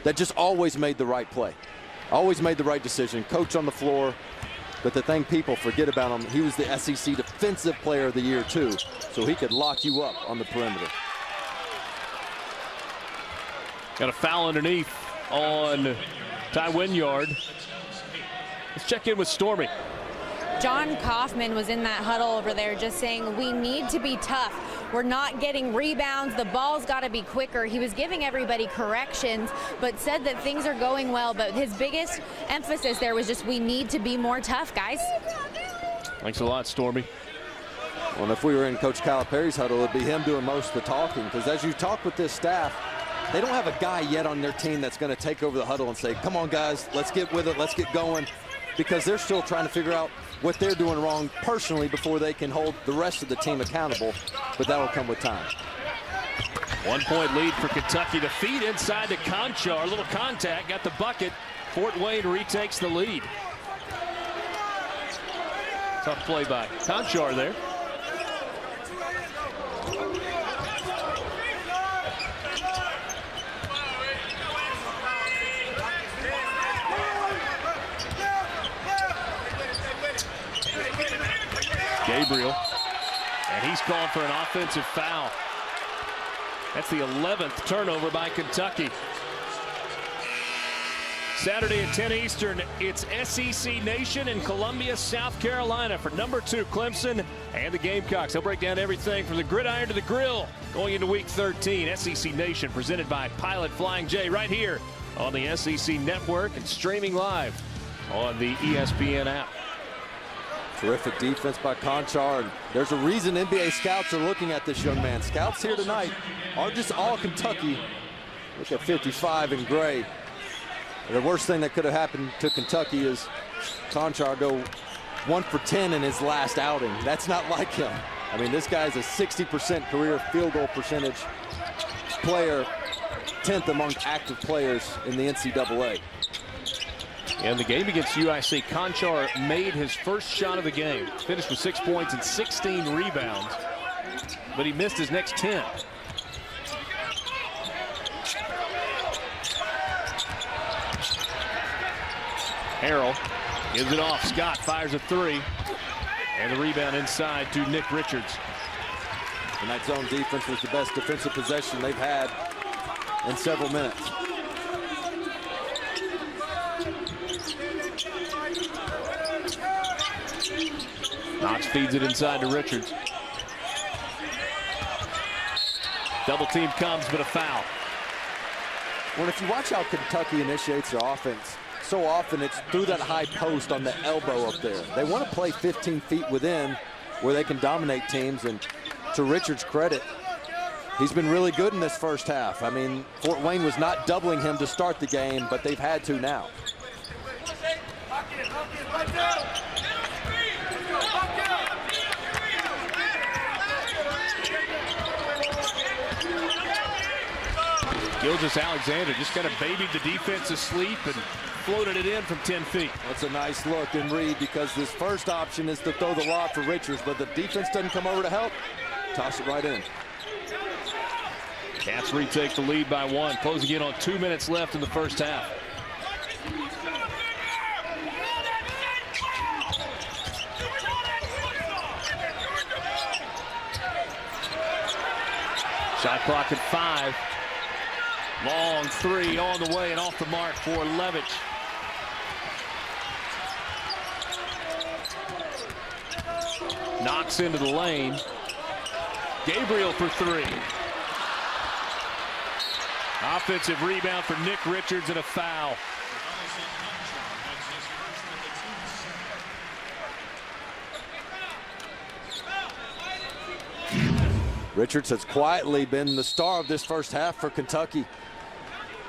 that just always made the right play, always made the right decision, coach on the floor. But the thing people forget about him, he was the SEC Defensive Player of the Year too, so he could lock you up on the perimeter. Got a foul underneath on Ty Wynyard. Let's check in with Stormy. John Kaufman was in that huddle over there just saying, we need to be tough. We're not getting rebounds. The ball's got to be quicker. He was giving everybody corrections, but said that things are going well. But his biggest emphasis there was just, we need to be more tough, guys. Thanks a lot, Stormy. Well, if we were in Coach Calipari's huddle, it'd be him doing most of the talking, because as you talk with this staff, they don't have a guy yet on their team that's going to take over the huddle and say, come on, guys, let's get with it, let's get going, because they're still trying to figure out what they're doing wrong personally before they can hold the rest of the team accountable, but that will come with time. 1-point lead for Kentucky. The feed inside to Conchar. A little contact, got the bucket. Fort Wayne retakes the lead. Tough play by Conchar there. Gabriel, and he's called for an offensive foul. That's the 11th turnover by Kentucky. Saturday at 10 Eastern, it's SEC Nation in Columbia, South Carolina for number 2 Clemson and the Gamecocks. They'll break down everything from the gridiron to the grill going into week 13. SEC Nation presented by Pilot Flying J right here on the SEC Network and streaming live on the ESPN app. Terrific defense by Conchar, and there's a reason NBA scouts are looking at this young man. Scouts here tonight are just all Kentucky. Look at 55 in gray. The worst thing that could have happened to Kentucky is Conchar go 1 for 10 in his last outing. That's not like him. I mean, this guy's a 60% career field goal percentage player, 10th among active players in the NCAA. In the game against UIC, Conchar made his first shot of the game. Finished with 6 points and 16 rebounds, but he missed his next 10. Harrell gives it off. Scott fires a 3. And the rebound inside to Nick Richards. Tonight's zone defense was the best defensive possession they've had in several minutes. Knox feeds it inside to Richards. Double team comes, but a foul. Well, if you watch how Kentucky initiates their offense, so often it's through that high post on the elbow up there. They want to play 15 feet within where they can dominate teams, and to Richards' credit, he's been really good in this first half. I mean, Fort Wayne was not doubling him to start the game, but they've had to now. Gilgeous-Alexander just kind of babied the defense asleep and floated it in from 10 feet. That's a nice look and read, because this first option is to throw the lob for Richards, but the defense doesn't come over to help. Toss it right in. Cats retake the lead by 1, closing in on 2 minutes left in the first half. Shot clock at 5. Long 3 on the way and off the mark for Levitch. Knox into the lane. Gabriel for 3. Offensive rebound for Nick Richards and a foul. Richards has quietly been the star of this first half for Kentucky.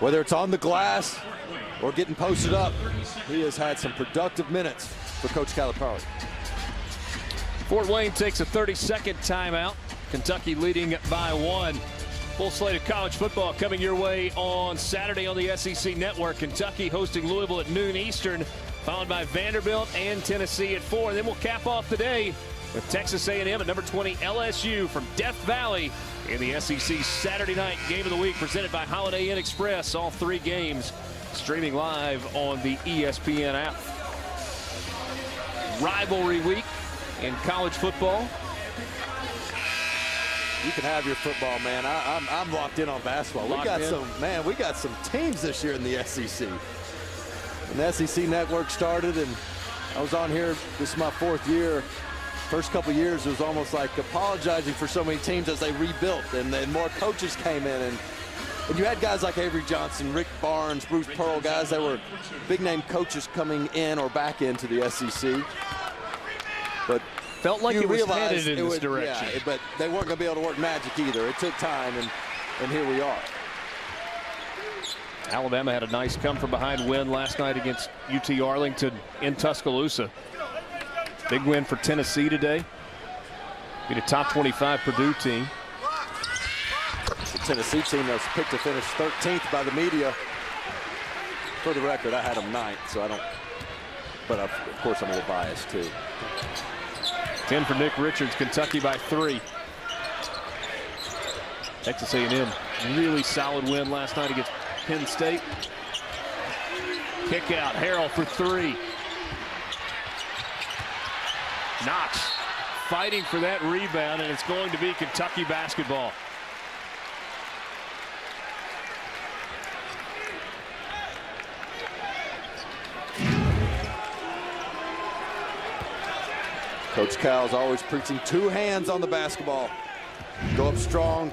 Whether it's on the glass or getting posted up, he has had some productive minutes for Coach Calipari. Fort Wayne takes a 30-second timeout. Kentucky leading by 1. Full slate of college football coming your way on Saturday on the SEC Network. Kentucky hosting Louisville at noon Eastern, followed by Vanderbilt and Tennessee at 4. And then we'll cap off the day with Texas A&M at number 20 LSU from Death Valley in the SEC Saturday night game of the week, presented by Holiday Inn Express. All 3 games streaming live on the ESPN app. Rivalry week in college football. You can have your football, man. I'm locked in on basketball. We got some teams this year in the SEC. When the SEC Network started, and I was on here, this is my 4th year. First couple years, it was almost like apologizing for so many teams as they rebuilt, and then more coaches came in, and you had guys like Avery Johnson, Rick Barnes, Bruce Pearl, guys that were big-name coaches coming in or back into the SEC. But felt like it was headed in this direction. Yeah, but they weren't going to be able to work magic either. It took time, and here we are. Alabama had a nice come-from-behind win last night against UT Arlington in Tuscaloosa. Big win for Tennessee today. Beat a top 25 Purdue team. Tennessee team that was picked to finish 13th by the media. For the record, I had them 9th, so I don't, but of course I'm a little biased too. 10 for Nick Richards, Kentucky by 3. Texas A&M, really solid win last night against Penn State. Kick out, Harrell for 3. Knox fighting for that rebound, and it's going to be Kentucky basketball. Coach Cal's always preaching 2 hands on the basketball. Go up strong,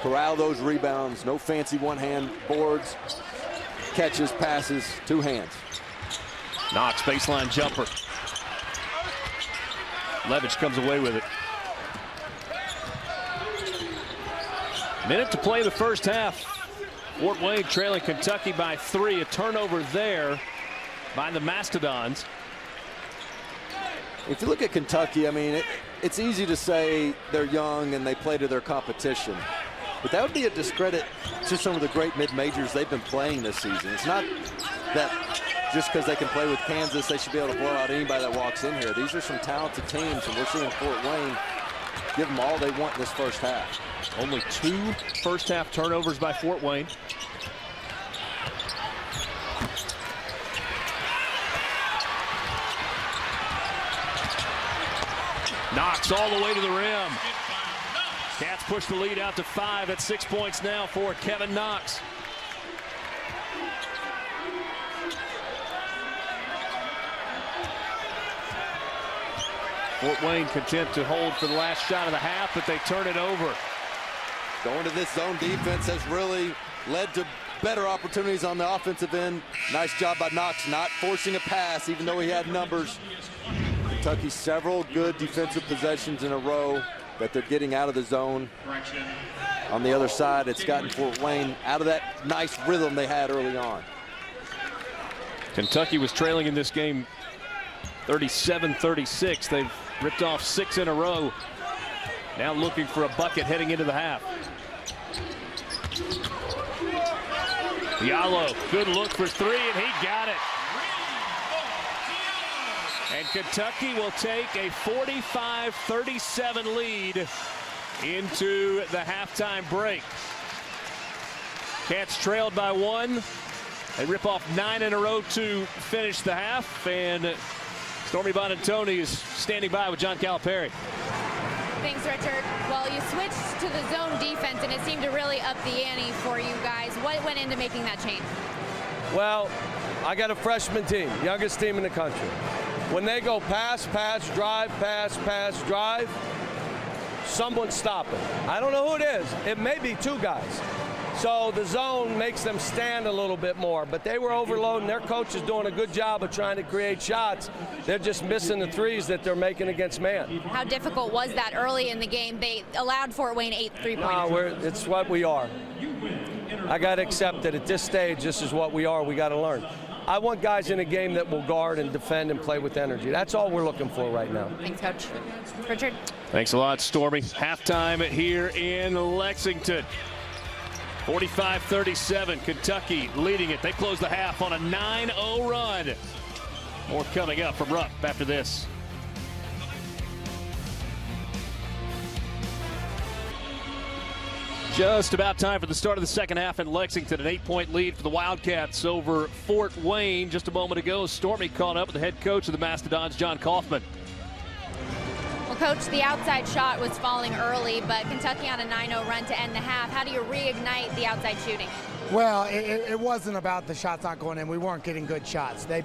corral those rebounds, no fancy one-hand boards, catches, passes, 2 hands. Knox, baseline jumper. Levitch comes away with it. Minute to play the first half. Fort Wayne trailing Kentucky by 3. A turnover there by the Mastodons. If you look at Kentucky, I mean, it's easy to say they're young and they play to their competition. But that would be a discredit to some of the great mid-majors they've been playing this season. It's not that just because they can play with Kansas, they should be able to blow out anybody that walks in here. These are some talented teams, and we're seeing Fort Wayne give them all they want in this first half. Only 2 first half turnovers by Fort Wayne. Knox all the way to the rim. Cats push the lead out to 5 at 6 points now for Kevin Knox. Fort Wayne content to hold for the last shot of the half, but they turn it over. Going to this zone defense has really led to better opportunities on the offensive end. Nice job by Knox not forcing a pass, even though he had numbers. Kentucky several good defensive possessions in a row that they're getting out of the zone. On the other side, it's gotten Fort Wayne out of that nice rhythm they had early on. Kentucky was trailing in this game 37-36. They've ripped off 6 in a row. Now looking for a bucket heading into the half. Diallo, good look for 3, and he got it. And Kentucky will take a 45-37 lead into the halftime break. Cats trailed by 1. They rip off 9 in a row to finish the half, and Stormy Bonantoni is standing by with John Calipari. Thanks, Richard. Well, you switched to the zone defense, and it seemed to really up the ante for you guys. What went into making that change? Well, I got a freshman team, youngest team in the country. When they go pass, drive, someone's stopping. I don't know who it is. It may be 2 guys. So the zone makes them stand a little bit more, but they were overloading. Their coach is doing a good job of trying to create shots. They're just missing the threes that they're making against man. How difficult was that early in the game? They allowed Fort Wayne 8 3-pointers. It's what we are. I got to accept that at this stage, this is what we are. We got to learn. I want guys in a game that will guard and defend and play with energy. That's all we're looking for right now. Thanks, Coach. Richard? Thanks a lot, Stormy. Halftime here in Lexington. 45-37, Kentucky leading it. They close the half on a 9-0 run. More coming up from Rupp after this. Just about time for the start of the second half in Lexington. An 8-point lead for the Wildcats over Fort Wayne. Just a moment ago, Stormy caught up with the head coach of the Mastodons, John Kaufman. Well, Coach, the outside shot was falling early, but Kentucky on a 9-0 run to end the half. How do you reignite the outside shooting? Well, it wasn't about the shots not going in. We weren't getting good shots. They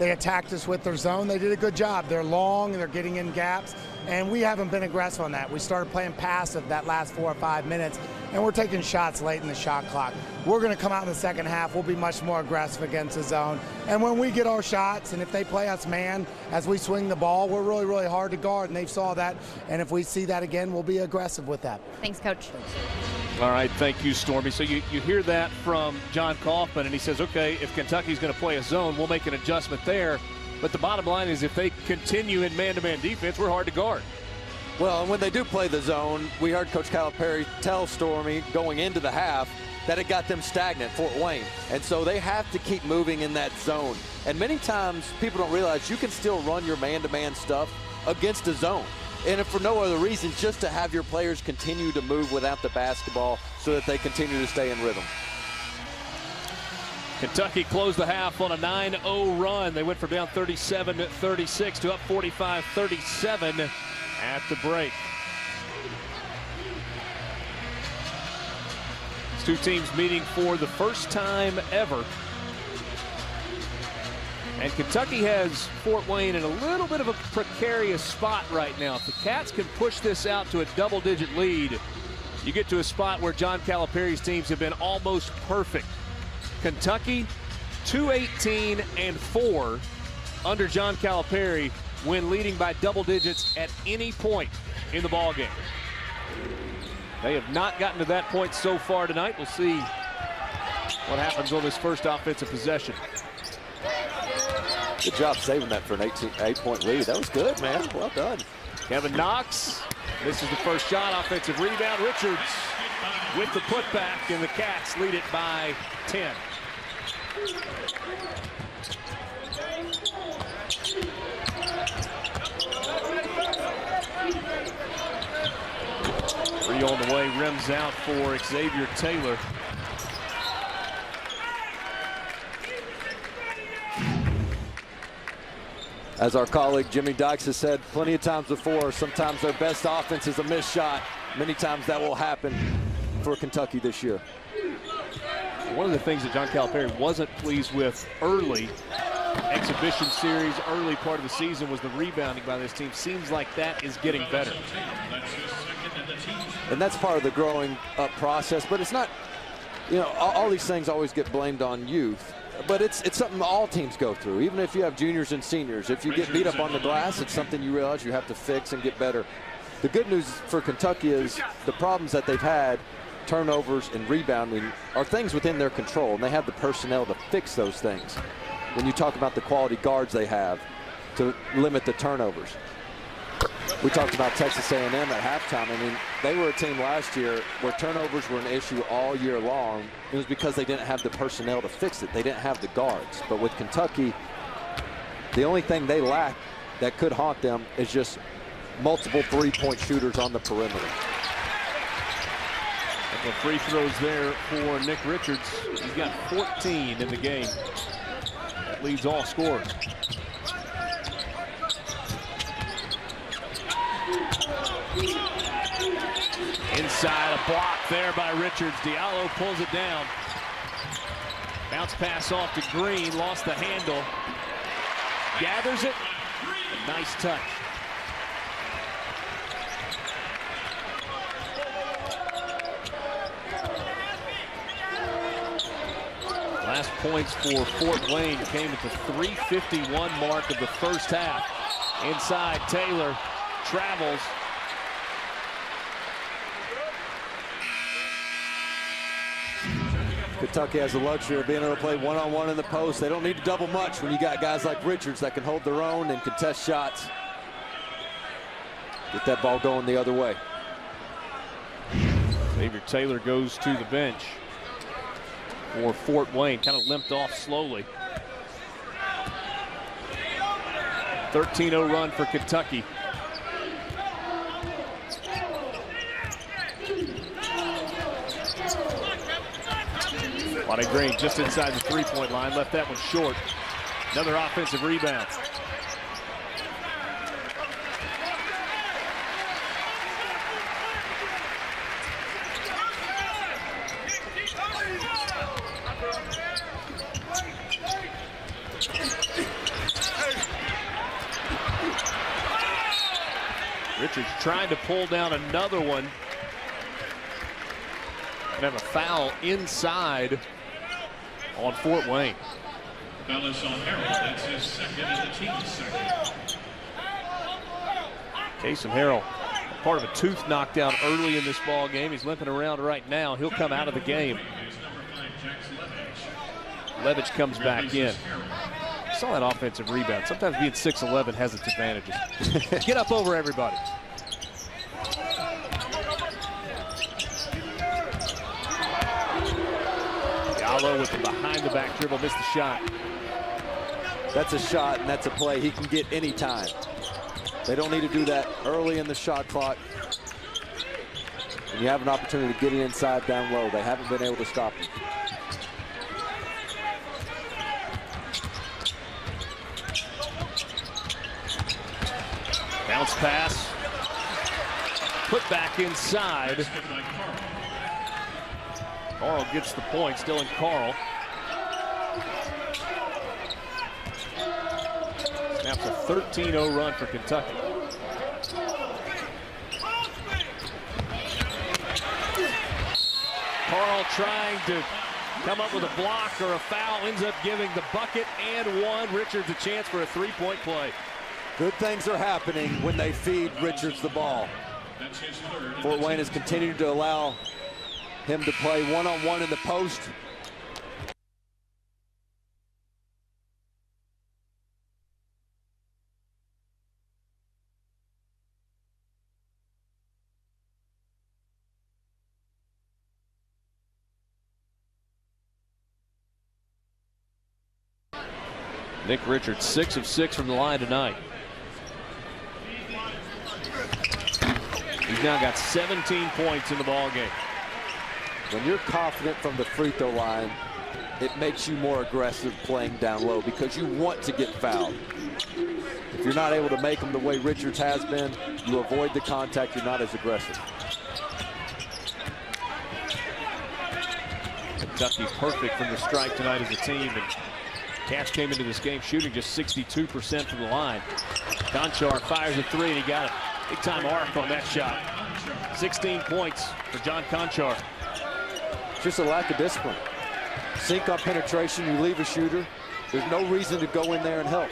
attacked us with their zone. They did a good job. They're long, they're getting in gaps, and we haven't been aggressive on that. We started playing passive that last 4 or 5 minutes, and we're taking shots late in the shot clock. We're going to come out in the second half. We'll be much more aggressive against the zone. And when we get our shots, and if they play us man as we swing the ball, we're really, really hard to guard, and they saw that. And if we see that again, we'll be aggressive with that. Thanks, Coach. All right, thank you, Stormy. So you hear that from John Kaufman, and he says, okay, if Kentucky's going to play a zone, we'll make an adjustment there. But the bottom line is if they continue in man-to-man defense, we're hard to guard. Well, and when they do play the zone, we heard Coach Calipari tell Stormy going into the half that it got them stagnant, Fort Wayne. And so they have to keep moving in that zone. And many times people don't realize you can still run your man-to-man stuff against a zone. And if for no other reason, just to have your players continue to move without the basketball so that they continue to stay in rhythm. Kentucky closed the half on a 9-0 run. They went from down 37-36 to up 45-37 at the break. These two teams meeting for the first time ever. And Kentucky has Fort Wayne in a little bit of a precarious spot right now. If the Cats can push this out to a double-digit lead, you get to a spot where John Calipari's teams have been almost perfect. Kentucky 2-18-4 under John Calipari when leading by double digits at any point in the ball game. They have not gotten to that point so far tonight. We'll see what happens on this first offensive possession. Good job saving that for an 8-point lead. That was good, man. Well done. Kevin Knox. This is the first shot. Offensive rebound. Richards with the putback, and the Cats lead it by 10. Three on the way, rims out for Xavier Taylor. As our colleague Jimmy Dykes has said plenty of times before, sometimes their best offense is a missed shot. Many times that will happen for Kentucky this year. One of the things that John Calipari wasn't pleased with early exhibition series, early part of the season, was the rebounding by this team. Seems like that is getting better. And that's part of the growing up process, but it's not, you know, all these things always get blamed on youth. But it's something all teams go through, even if you have juniors and seniors. If you get beat up on the glass, it's something you realize you have to fix and get better. The good news for Kentucky is the problems that they've had, turnovers and rebounding, are things within their control, and they have the personnel to fix those things. When you talk about the quality guards they have to limit the turnovers. We talked about Texas A&M at halftime. I mean, they were a team last year where turnovers were an issue all year long. It was because they didn't have the personnel to fix it. They didn't have the guards. But with Kentucky, the only thing they lack that could haunt them is just multiple three-point shooters on the perimeter. The free throws there for Nick Richards. He's got 14 in the game. That leads all scorers. Inside, a block there by Richards. Diallo pulls it down. Bounce pass off to Green, lost the handle. Gathers it. A nice touch. Last points for Fort Wayne came at the 3:51 mark of the first half. Inside, Taylor travels. Kentucky has the luxury of being able to play one-on-one in the post. They don't need to double much when you got guys like Richards that can hold their own and contest shots. Get that ball going the other way. Xavier Taylor goes to the bench for Fort Wayne. Kind of limped off slowly. 13-0 run for Kentucky. Lonnie Green just inside the three-point line, left that one short. Another offensive rebound. Richards trying to pull down another one. And have a foul inside on Fort Wayne. Foul is on Harrell. That's his second and the team's second. Kasem Harrell, part of a tooth knockdown early in this ball game. He's limping around right now. He'll come out of the game. Levitch comes back in. Saw that offensive rebound. Sometimes being 6'11" has its advantages. Get up over everybody. Diallo with the behind-the-back dribble, missed the shot. That's a shot, and that's a play he can get any time. They don't need to do that early in the shot clock. And you have an opportunity to get it inside down low. They haven't been able to stop him. Bounce pass. Put back inside. Carl gets the point, still in Carl. Snaps a 13-0 run for Kentucky. Carl trying to come up with a block or a foul, ends up giving the bucket and one. Richards a chance for a three-point play. Good things are happening when they feed Richards the ball. Fort Wayne has continued to allow him to play one-on-one in the post. Nick Richards, 6 of 6 from the line tonight. He's now got 17 points in the ball game. When you're confident from the free throw line, it makes you more aggressive playing down low because you want to get fouled. If you're not able to make them the way Richards has been, you avoid the contact, you're not as aggressive. Kentucky perfect from the stripe tonight as a team. And Cats came into this game shooting just 62% from the line. Conchar fires a three, and he got a big-time arc on that shot. 16 points for John Conchar. Just a lack of discipline. Sink on penetration, you leave a shooter. There's no reason to go in there and help.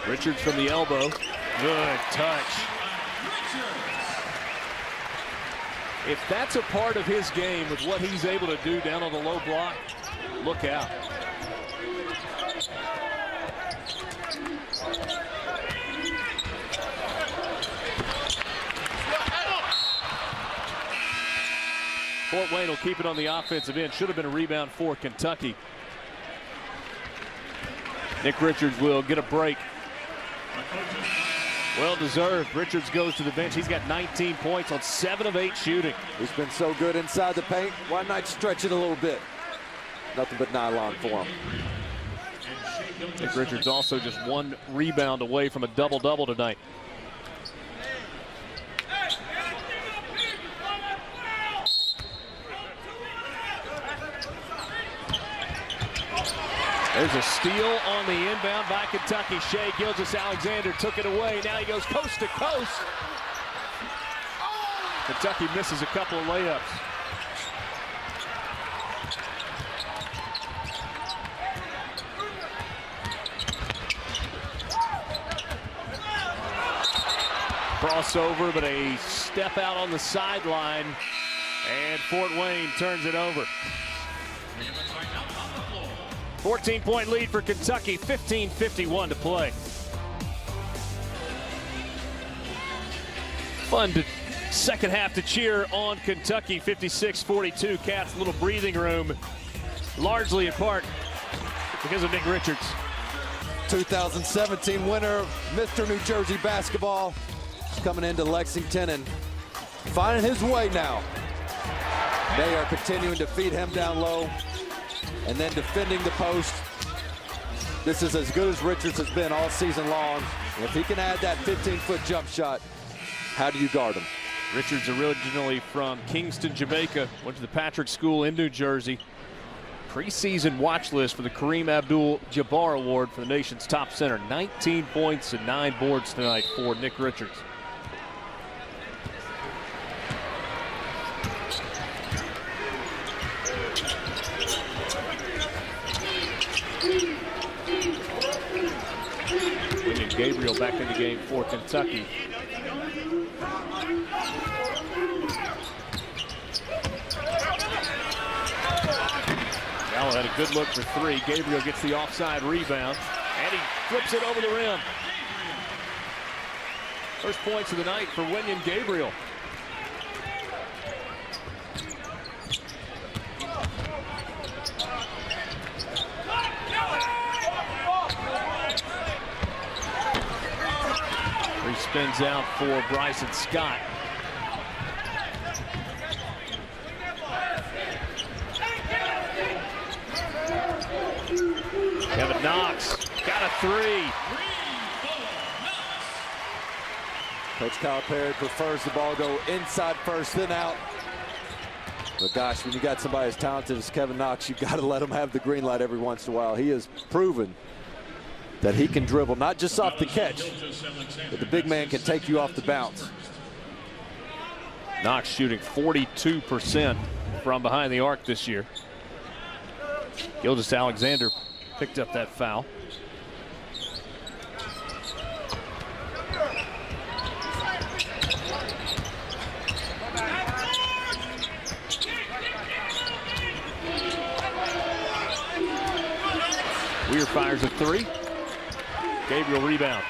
Richards from the elbow. Good touch. If that's a part of his game with what he's able to do down on the low block, look out. Fort Wayne will keep it on the offensive end. Should have been a rebound for Kentucky. Nick Richards will get a break. Well deserved. Richards goes to the bench. He's got 19 points on 7 of 8 shooting. He's been so good inside the paint. Why not stretch it a little bit? Nothing but nylon for him. Nick Richards also just 1 rebound away from a double-double tonight. There's a steal on the inbound by Kentucky. Shea Gilgeous-Alexander took it away. Now he goes coast to coast. Kentucky misses a couple of layups. Crossover, but a step out on the sideline, and Fort Wayne turns it over. 14-point lead for Kentucky, 15:51 to play. Fun to second half to cheer on Kentucky, 56-42. Cats a little breathing room, largely in part because of Nick Richards. 2017 winner, Mr. New Jersey basketball, coming into Lexington and finding his way now. They are continuing to feed him down low and then defending the post. This is as good as Richards has been all season long. And if he can add that 15-foot jump shot, how do you guard him? Richards originally from Kingston, Jamaica, went to the Patrick School in New Jersey. Preseason watch list for the Kareem Abdul-Jabbar Award for the nation's top center. 19 points and 9 boards tonight for Nick Richards. William Gabriel back in the game for Kentucky. Diallo had a good look for 3. Gabriel gets the offside rebound, and he flips it over the rim. First points of the night for Wenyen Gabriel. He spins out for Bryson Scott. Kevin Knox got a three. Coach Calipari prefers the ball go inside first, then out. But gosh, when you got somebody as talented as Kevin Knox, you got to let him have the green light every once in a while. He has proven that he can dribble, not just off the catch, but the big man can take you off the bounce. Knox shooting 42% from behind the arc this year. Gilgeous-Alexander picked up that foul. Weir fires a three. Gabriel rebound.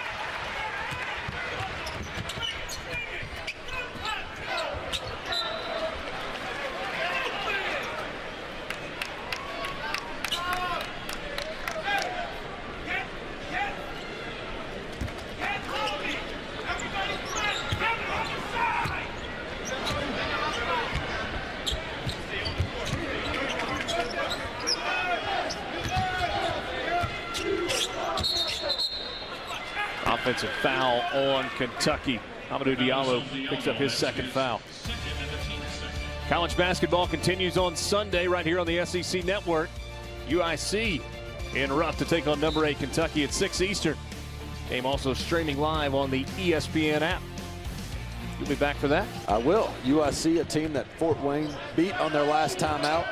Offensive foul on Kentucky. Amadou Diallo picks up his second foul. College basketball continues on Sunday right here on the SEC Network. UIC in rough to take on number 8 Kentucky at 6 Eastern. Game also streaming live on the ESPN app. You'll be back for that? I will. UIC, a team that Fort Wayne beat on their last time out.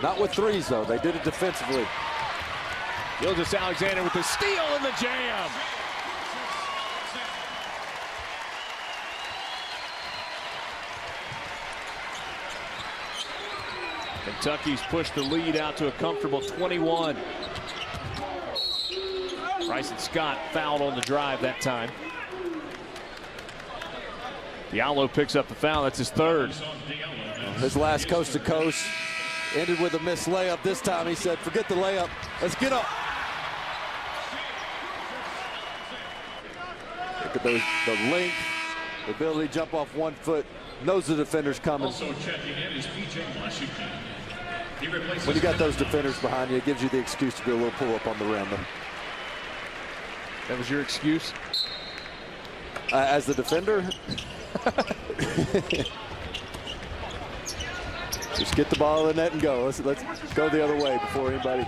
Not with threes, though. They did it defensively. Gilgeous-Alexander with the steal and the jam. Kentucky's pushed the lead out to a comfortable 21. Bryson Scott fouled on the drive that time. Diallo picks up the foul. That's his third. His last coast to coast ended with a missed layup. This time he said, forget the layup. Let's get up. Look at those, the length, the ability to jump off 1 foot. Knows the defender's coming. Also checking in is PJ Washington. When you got those defenders behind you, it gives you the excuse to do a little pull-up on the rim. That was your excuse? As the defender? Just get the ball in the net and go. Let's go the other way before anybody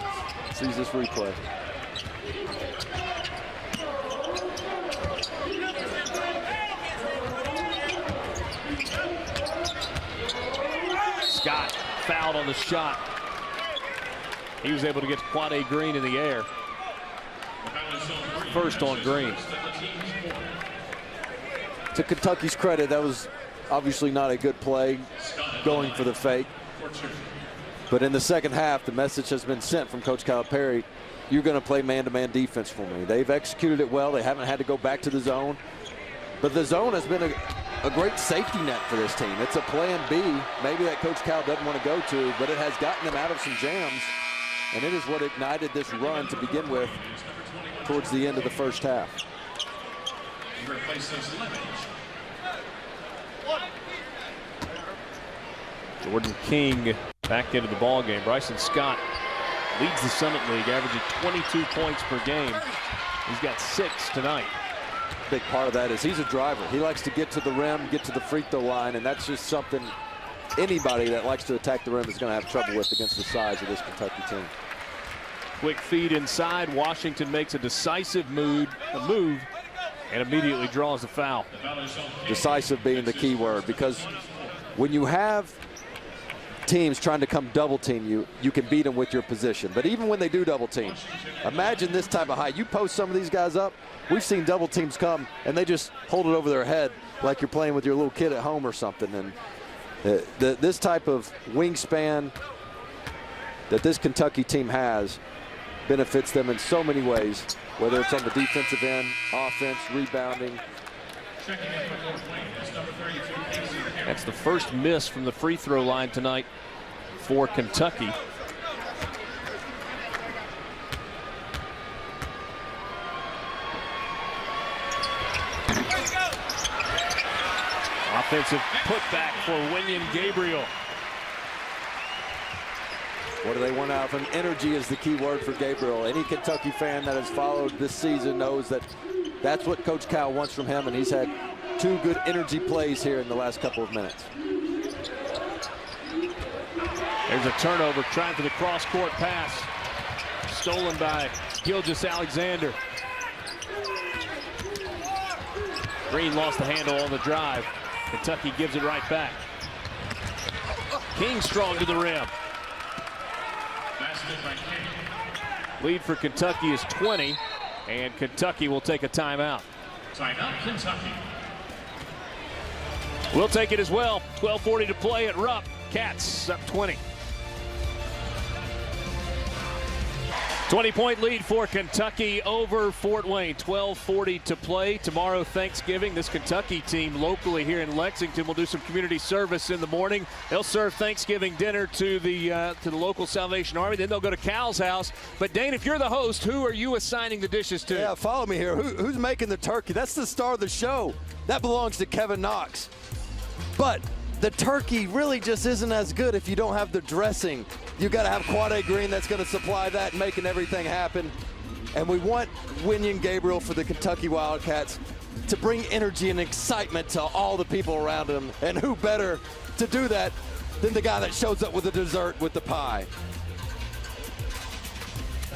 sees this replay. Scott fouled on the shot. He was able to get Quade Green in the air. First on Green. To Kentucky's credit, that was obviously not a good play going for the fake. But in the second half, the message has been sent from Coach Calipari, you're going to play man-to-man defense for me. They've executed it well. They haven't had to go back to the zone. But the zone has been a great safety net for this team. It's a plan B, maybe that Coach Cal doesn't want to go to, but it has gotten them out of some jams. And it is what ignited this run to begin with towards the end of the first half. Jordan King back into the ball game. Bryson Scott leads the Summit League, averaging 22 points per game. He's got 6 tonight. Big part of that is he's a driver. He likes to get to the rim, get to the free throw line, and that's just something anybody that likes to attack the rim is going to have trouble with against the size of this Kentucky team. Quick feed inside. Washington makes a decisive move and immediately draws the foul. Decisive being the key word, because when you have teams trying to come double team you, you can beat them with your position. But even when they do double team, imagine this type of height. You post some of these guys up. We've seen double teams come and they just hold it over their head like you're playing with your little kid at home or something. And this type of wingspan that this Kentucky team has benefits them in so many ways, whether it's on the defensive end, offense, rebounding. That's the first miss from the free throw line tonight for Kentucky. Offensive putback for Wenyen Gabriel. What do they want out of him? Energy is the key word for Gabriel. Any Kentucky fan that has followed this season knows that that's what Coach Cal wants from him, and he's had 2 good energy plays here in the last couple of minutes. There's a turnover, trying for the cross-court pass. Stolen by Gilgeous-Alexander. Green lost the handle on the drive. Kentucky gives it right back. King strong to the rim. Lead for Kentucky is 20, and Kentucky will take a timeout. Timeout, Kentucky. We'll take it as well. 12:40 to play at Rupp. Cats up 20. 20-point lead for Kentucky over Fort Wayne. 12:40 to play. Tomorrow, Thanksgiving. This Kentucky team locally here in Lexington will do some community service in the morning. They'll serve Thanksgiving dinner to the local Salvation Army. Then they'll go to Cal's house. But Dane, if you're the host, who are you assigning the dishes to? Yeah, follow me here. Who's making the turkey? That's the star of the show. That belongs to Kevin Knox. But the turkey really just isn't as good if you don't have the dressing. You got to have Quade Green that's going to supply that and making everything happen. And we want Wenyen Gabriel for the Kentucky Wildcats to bring energy and excitement to all the people around him. And who better to do that than the guy that shows up with the dessert with the pie?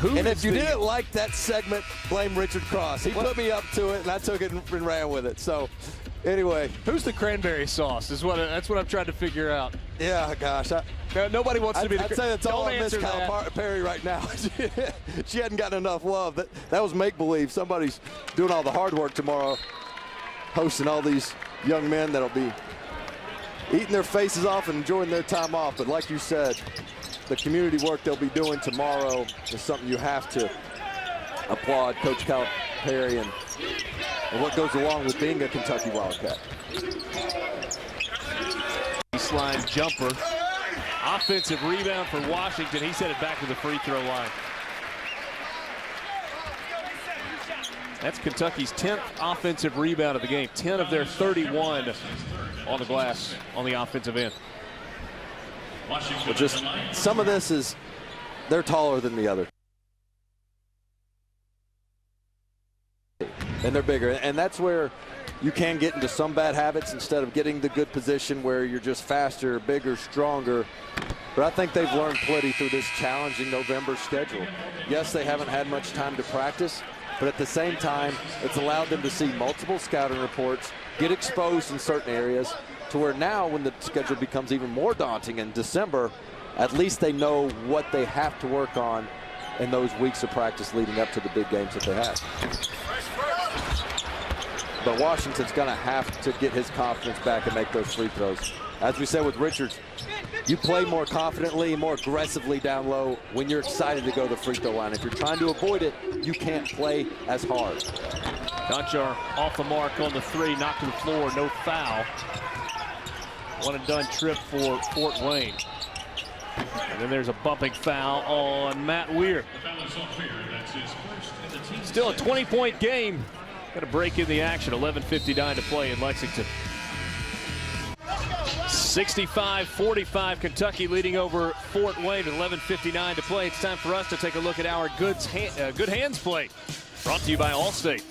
And if you didn't like that segment, blame Richard Cross. He put me up to it, and I took it and ran with it. So, anyway. Who's the cranberry sauce? That's what I'm trying to figure out. Yeah, gosh. Nobody wants to be the I'd say that's all Don't I miss answer Kyle that. Perry right now. She hadn't gotten enough love. That was make-believe. Somebody's doing all the hard work tomorrow, hosting all these young men that'll be eating their faces off and enjoying their time off. But like you said, the community work they'll be doing tomorrow is something you have to applaud Coach Kyle Perry and what goes along with being a Kentucky Wildcat. Baseline jumper. Offensive rebound for Washington. He sent it back to the free throw line. That's Kentucky's 10th offensive rebound of the game. 10 of their 31 on the glass on the offensive end. But just some of this is they're taller than the other. And they're bigger. And that's where you can get into some bad habits instead of getting the good position where you're just faster, bigger, stronger. But I think they've learned plenty through this challenging November schedule. Yes, they haven't had much time to practice, but at the same time, it's allowed them to see multiple scouting reports, get exposed in certain areas, to where now when the schedule becomes even more daunting in December, at least they know what they have to work on in those weeks of practice leading up to the big games that they have. But Washington's going to have to get his confidence back and make those free throws. As we said with Richards, you play more confidently, more aggressively down low when you're excited to go to the free throw line. If you're trying to avoid it, you can't play as hard. Gonchar off the mark on the three, knocked to the floor, no foul. One and done trip for Fort Wayne. And then there's a bumping foul on Matt Weir. Still a 20-point game. Got to break in the action. 11:59 to play in Lexington. 65-45, Kentucky leading over Fort Wayne at 11:59 to play. It's time for us to take a look at our good hands play. Brought to you by Allstate.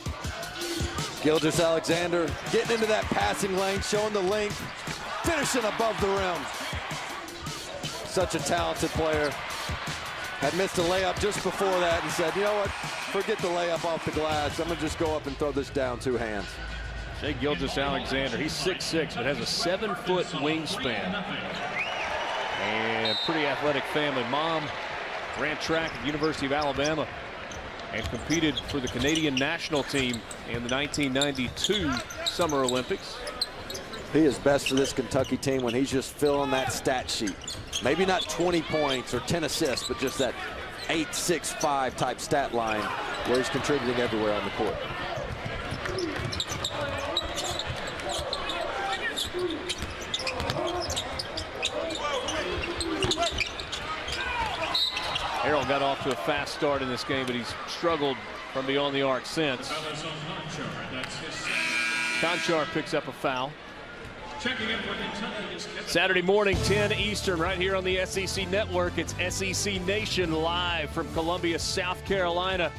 Gilgeous-Alexander getting into that passing lane, showing the length, finishing above the rim. Such a talented player. Had missed a layup just before that and said, you know what, forget the layup off the glass. I'm going to just go up and throw this down two hands. Shai Gilgeous-Alexander, he's 6'6", but has a 7-foot wingspan. And pretty athletic family. Mom ran track at the University of Alabama and competed for the Canadian national team in the 1992 Summer Olympics. He is best for this Kentucky team when he's just filling that stat sheet. Maybe not 20 points or 10 assists, but just that 8-6-5 type stat line where he's contributing everywhere on the court. Harrell got off to a fast start in this game, but he's struggled from beyond the arc since. Conchar picks up a foul. Saturday morning, 10 Eastern, right here on the SEC Network. It's SEC Nation live from Columbia, South Carolina.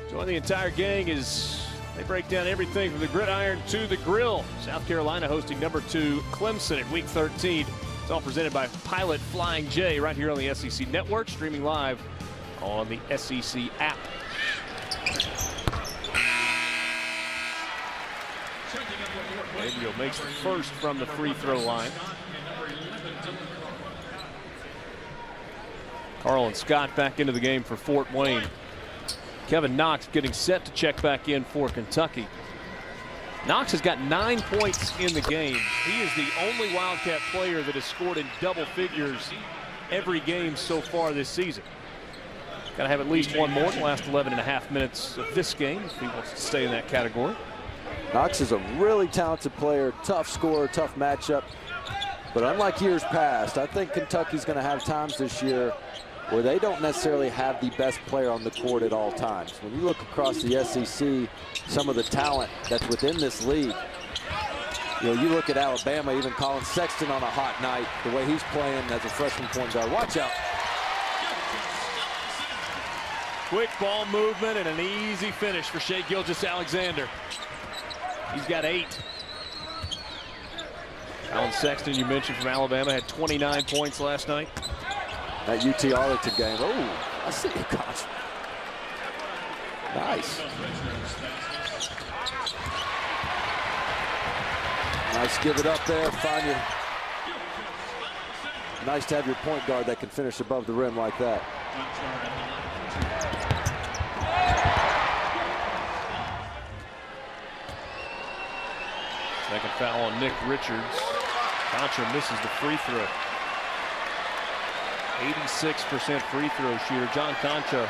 Join the entire gang as they break down everything from the gridiron to the grill. South Carolina hosting number 2 Clemson at week 13. It's all presented by Pilot Flying J right here on the SEC Network, streaming live on the SEC app. Gabriel makes the first from the free throw line. Carl and Scott back into the game for Fort Wayne. Kevin Knox getting set to check back in for Kentucky. Knox has got 9 points in the game. He is the only Wildcat player that has scored in double figures every game so far this season. Got to have at least one more in the last 11.5 minutes of this game if he wants to stay in that category. Knox is a really talented player, tough scorer, tough matchup. But unlike years past, I think Kentucky's going to have times this year where they don't necessarily have the best player on the court at all times. When you look across the SEC, some of the talent that's within this league, you look at Alabama, even Colin Sexton on a hot night, the way he's playing as a freshman point guard. Watch out. Quick ball movement and an easy finish for Shai Gilgeous-Alexander. He's got 8. Colin Sexton, you mentioned, from Alabama, had 29 points last night. That UT Arlington game. Oh, I see you, coach. Nice. Nice, give it up there. Find your. Nice to have your point guard that can finish above the rim like that. Second foul on Nick Richards. Contra misses the free throw. 86% free throw shooter, John Concha.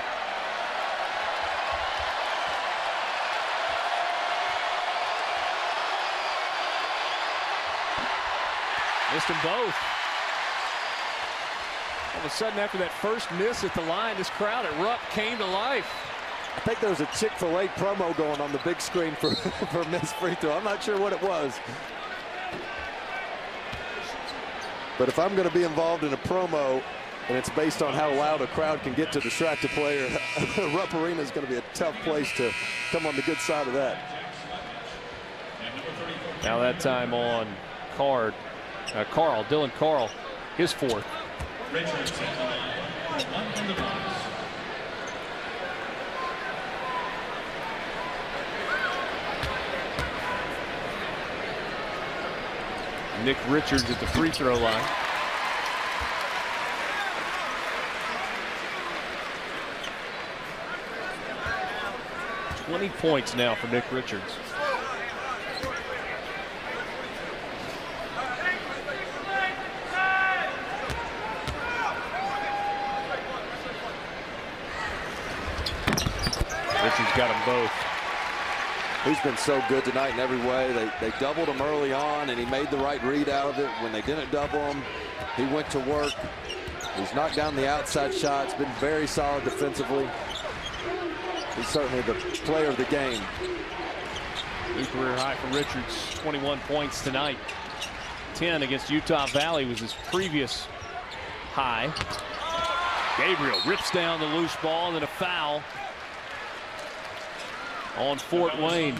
Missed them both. All of a sudden, after that first miss at the line, this crowd at Rupp came to life. I think there was a Chick-fil-A promo going on the big screen for a missed free throw. I'm not sure what it was. But if I'm going to be involved in a promo and it's based on how loud a crowd can get to distract a player, Rupp Arena is going to be a tough place to come on the good side of that. Now that time on Carl, Dylan Carl, his 4th. Nick Richards at the free throw line. $20 points now for Nick Richards. Richards got them both. He's been so good tonight in every way. They doubled him early on, and he made the right read out of it. When they didn't double him, he went to work. He's knocked down the outside shots, been very solid defensively. He's certainly the player of the game. New career high for Richards, 21 points tonight. 10 against Utah Valley was his previous high. Gabriel rips down the loose ball and then a foul on Fort Wayne.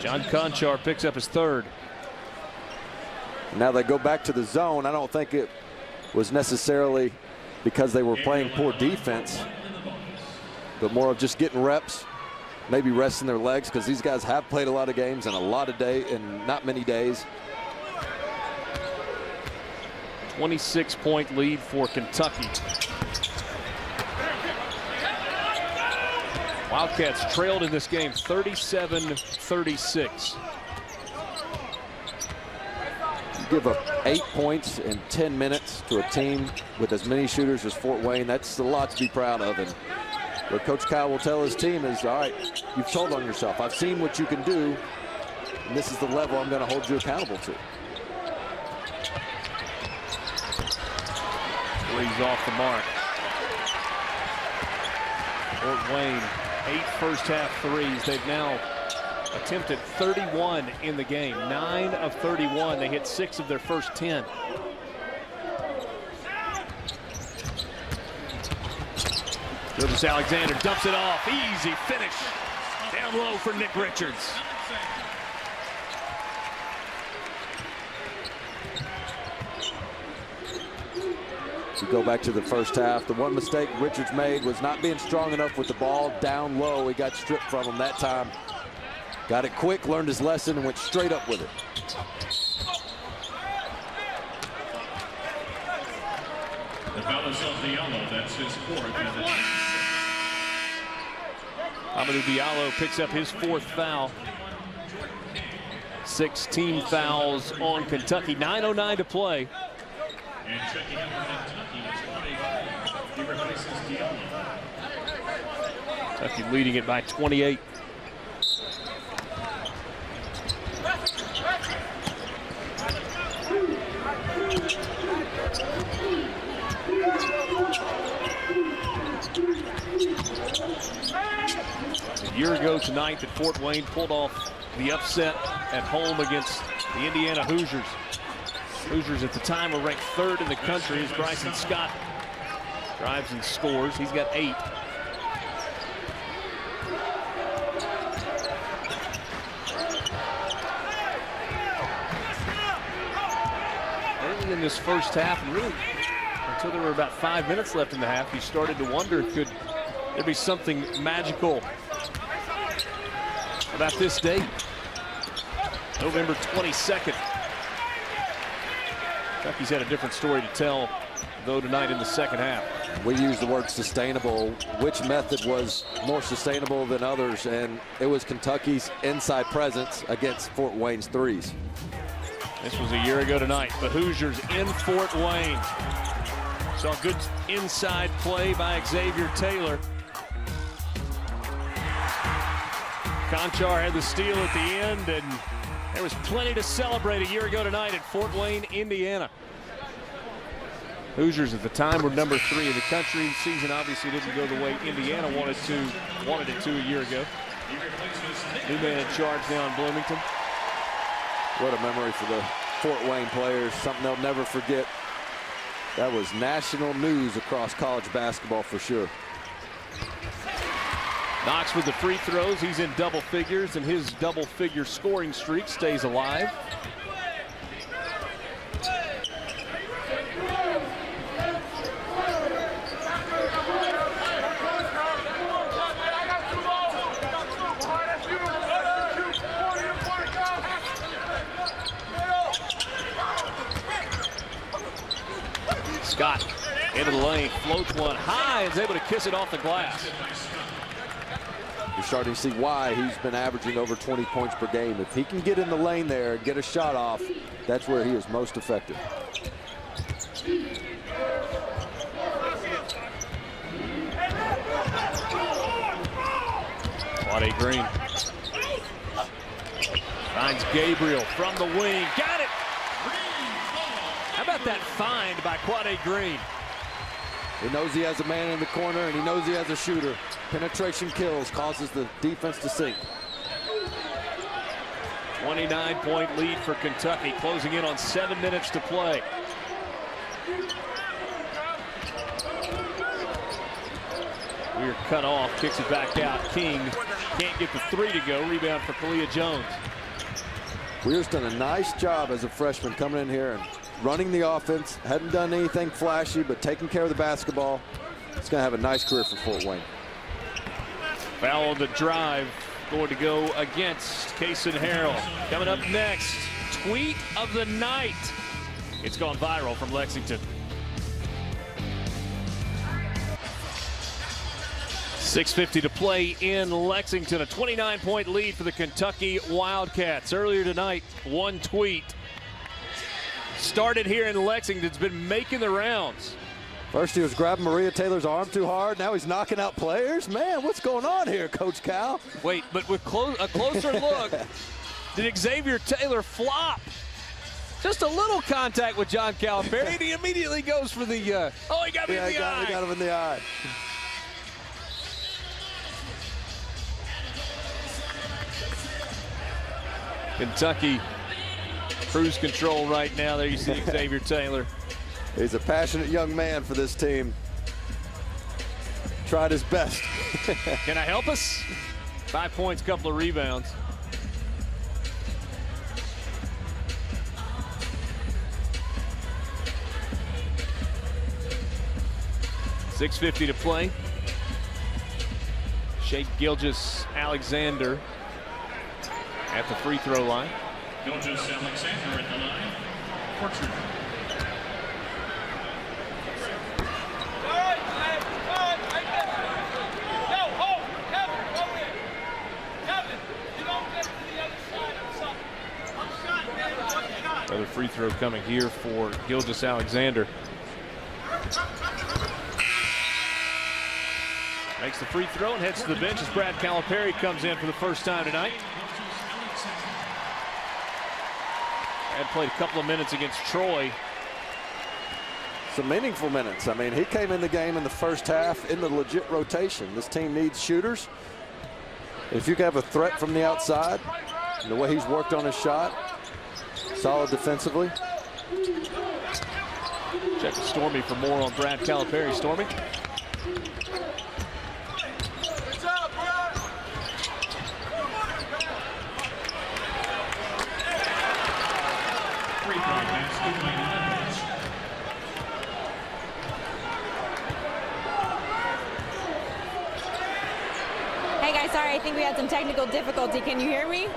John Conchar picks up his 3rd. Now they go back to the zone. I don't think it was necessarily because they were playing poor defense, but more of just getting reps, maybe resting their legs, because these guys have played a lot of games in not many days. 26-point lead for Kentucky. Wildcats trailed in this game 37-36. give up 8 points in 10 minutes to a team with as many shooters as Fort Wayne. That's a lot to be proud of. And what Coach Kyle will tell his team is, all right, you've told on yourself. I've seen what you can do, and this is the level I'm going to hold you accountable to. Three's off the mark. Fort Wayne, 8 first-half threes. They've now attempted 31 in the game. 9 of 31. They hit 6 of their first 10. Gildas Alexander dumps it off. Easy finish. Down low for Nick Richards. You go back to the first half. The one mistake Richards made was not being strong enough with the ball down low. He got stripped from him that time. Got it quick, learned his lesson, and went straight up with it. The foul is on Diallo. That's his fourth. Amadou Diallo picks up his 4th foul. 6 team fouls on Kentucky. 9:09 to play. And checking in for Kentucky is 20. He replaces Diallo. Kentucky leading it by 28. A year ago tonight that Fort Wayne pulled off the upset at home against the Indiana Hoosiers. Hoosiers at the time were ranked 3rd in the country as Bryson Scott drives and scores. He's got 8. Early in this first half, and really until there were about 5 minutes left in the half, you started to wonder, could there be something magical about this date? November 22nd. Kentucky's had a different story to tell, though, tonight in the second half. We use the word sustainable. Which method was more sustainable than others? And it was Kentucky's inside presence against Fort Wayne's threes. This was a year ago tonight. The Hoosiers in Fort Wayne. Saw good inside play by Xavier Taylor. Conchar had the steal at the end, and there was plenty to celebrate a year ago tonight at Fort Wayne, Indiana. Hoosiers at the time were number 3 in the country. The season obviously didn't go the way Indiana wanted it to a year ago. New man in charge now in Bloomington. What a memory for the Fort Wayne players. Something they'll never forget. That was national news across college basketball for sure. Knox with the free throws. He's in double figures, and his double-figure scoring streak stays alive. Scott into the lane, floats one high, and is able to kiss it off the glass. You're starting to see why he's been averaging over 20 points per game. If he can get in the lane there and get a shot off, that's where he is most effective. Quade Green finds Gabriel from the wing. Got it! How about that find by Quade Green? He knows he has a man in the corner, and he knows he has a shooter. Penetration kills, causes the defense to sink. 29-point lead for Kentucky, closing in on 7 minutes to play. We're cut off, kicks it back out. King can't get the 3 to go. Rebound for Kalia Jones. Weir's done a nice job as a freshman coming in here and running the offense. Hadn't done anything flashy, but taking care of the basketball. He's going to have a nice career for Fort Wayne. Foul on the drive, going to go against Kaysen Harrell. Coming up next, tweet of the night. It's gone viral from Lexington. 6:50 to play in Lexington. A 29-point lead for the Kentucky Wildcats. Earlier tonight, one tweet started here in Lexington. It's been making the rounds. First he was grabbing Maria Taylor's arm too hard. Now he's knocking out players. Man, what's going on here, Coach Cal? Wait, but with a closer look, did Xavier Taylor flop? Just a little contact with John Calipari, and he immediately goes for the, he got me in the eye. He got him in the eye. Kentucky cruise control right now. There you see Xavier Taylor. He's a passionate young man for this team. Tried his best. Can I help us? 5 points, couple of rebounds. .650 to play. Shea Gilgeous-Alexander at the free throw line. Gilgeous-Alexander at the line. Portrait. Another free throw coming here for Gilgeous-Alexander. Makes the free throw and heads to the bench as Brad Calipari comes in for the first time tonight. Brad played a couple of minutes against Troy. Some meaningful minutes. I mean, he came in the game in the first half in the legit rotation. This team needs shooters. If you can have a threat from the outside, and the way he's worked on his shot, solid defensively. Check with Stormy for more on Brad Calipari. Stormy. Hey guys, sorry, I think we had some technical difficulty. Can you hear me?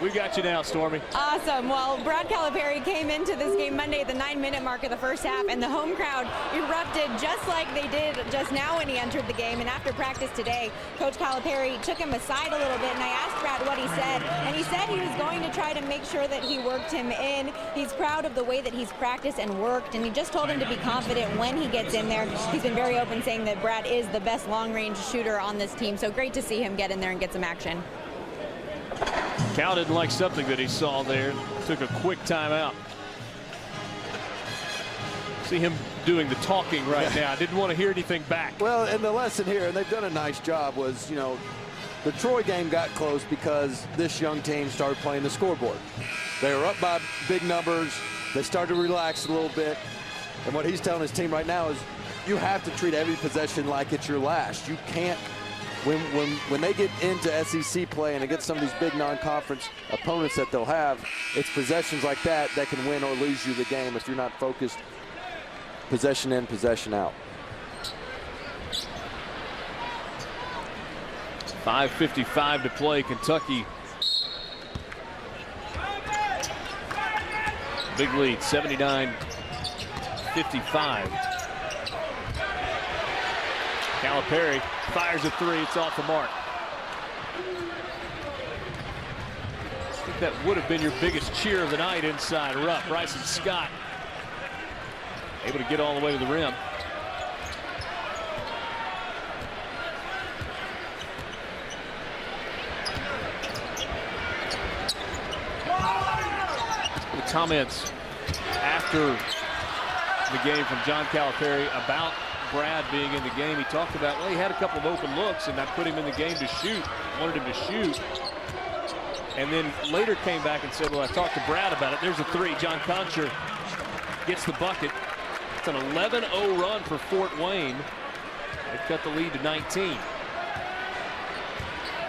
We got you now, Stormy. Awesome. Well, Brad Calipari came into this game Monday at the 9-minute mark of the first half, and the home crowd erupted just like they did just now when he entered the game. And after practice today, Coach Calipari took him aside a little bit, and I asked Brad what he said, and he said he was going to try to make sure that he worked him in. He's proud of the way that he's practiced and worked, and he just told him to be confident when he gets in there. He's been very open, saying that Brad is the best long-range shooter on this team, so great to see him get in there and get some action. Cal didn't like something that he saw there. Took a quick timeout. See him doing the talking right now. Didn't want to hear anything back. Well, and the lesson here, and they've done a nice job, was, you know, the Troy game got close because this young team started playing the scoreboard. They were up by big numbers. They started to relax a little bit. And what he's telling his team right now is you have to treat every possession like it's your last. You can't. When they get into SEC play and against some of these big non-conference opponents that they'll have, it's possessions like that that can win or lose you the game if you're not focused possession in, possession out. 5:55 to play. Kentucky. Big lead, 79-55. Calipari fires a three. It's off the mark. I think that would have been your biggest cheer of the night inside. Rupp, Bryson Scott able to get all the way to the rim. The comments after the game from John Calipari about Brad being in the game. He talked about, well, he had a couple of open looks and I put him in the game to shoot, wanted him to shoot. And then later came back and said, well, I talked to Brad about it. There's a three. John Concher gets the bucket. It's an 11-0 run for Fort Wayne. They've cut the lead to 19.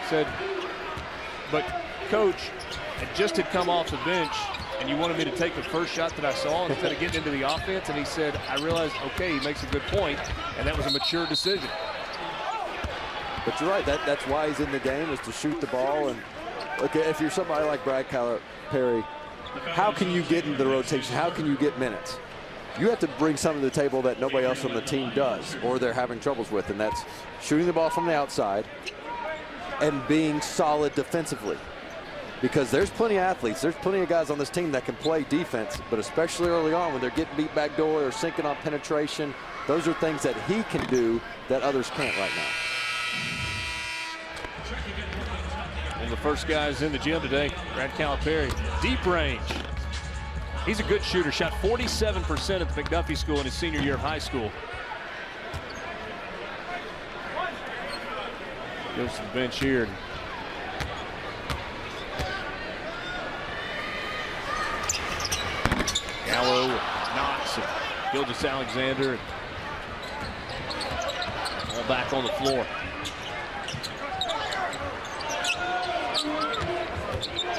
Said, but Coach, I just had come off the bench and you wanted me to take the first shot that I saw instead of getting into the offense. And he said, I realized, okay, he makes a good point, and that was a mature decision. But you're right, that's why he's in the game, is to shoot the ball. And look, if you're somebody like Brad Calipari, how can you get into the rotation? How can you get minutes? You have to bring something to the table that nobody else on the team does, or they're having troubles with, and that's shooting the ball from the outside and being solid defensively. because there's plenty of athletes. There's plenty of guys on this team that can play defense, but especially early on when they're getting beat back door or sinking on penetration, those are things that he can do that others can't right now. One of the first guys in the gym today, Brad Calipari, deep range. He's a good shooter, shot 47% at the McDuffie School in his senior year of high school. Goes to the bench here. Diallo, Knox, and Gilgeous-Alexander. All back on the floor.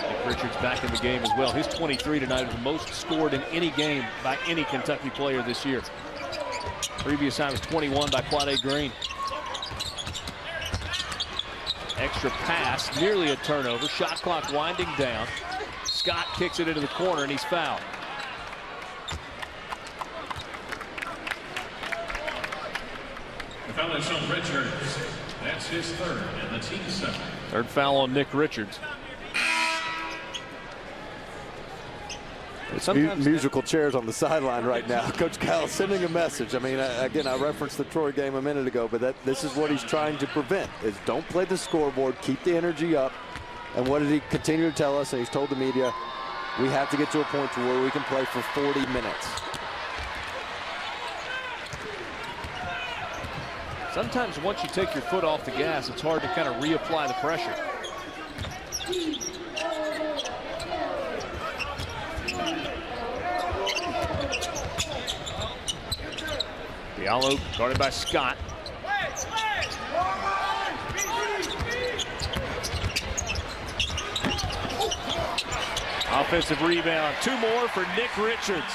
Nick Richards back in the game as well. His 23 tonight is the most scored in any game by any Kentucky player this year. Previous time was 21 by Quade Green. Extra pass, nearly a turnover. Shot clock winding down. Scott kicks it into the corner and he's fouled. The foul is on Richards. That's his third and the team's second. Third foul on Nick Richards. Musical chairs on the sideline right now. Coach Cal sending a message. I mean, again, I referenced the Troy game a minute ago, but this is what he's trying to prevent, is don't play the scoreboard, keep the energy up. And what did he continue to tell us? And he's told the media, we have to get to a point to where we can play for 40 minutes. Sometimes once you take your foot off the gas, it's hard to kind of reapply the pressure. Diallo guarded by Scott. Offensive rebound. Two more for Nick Richards.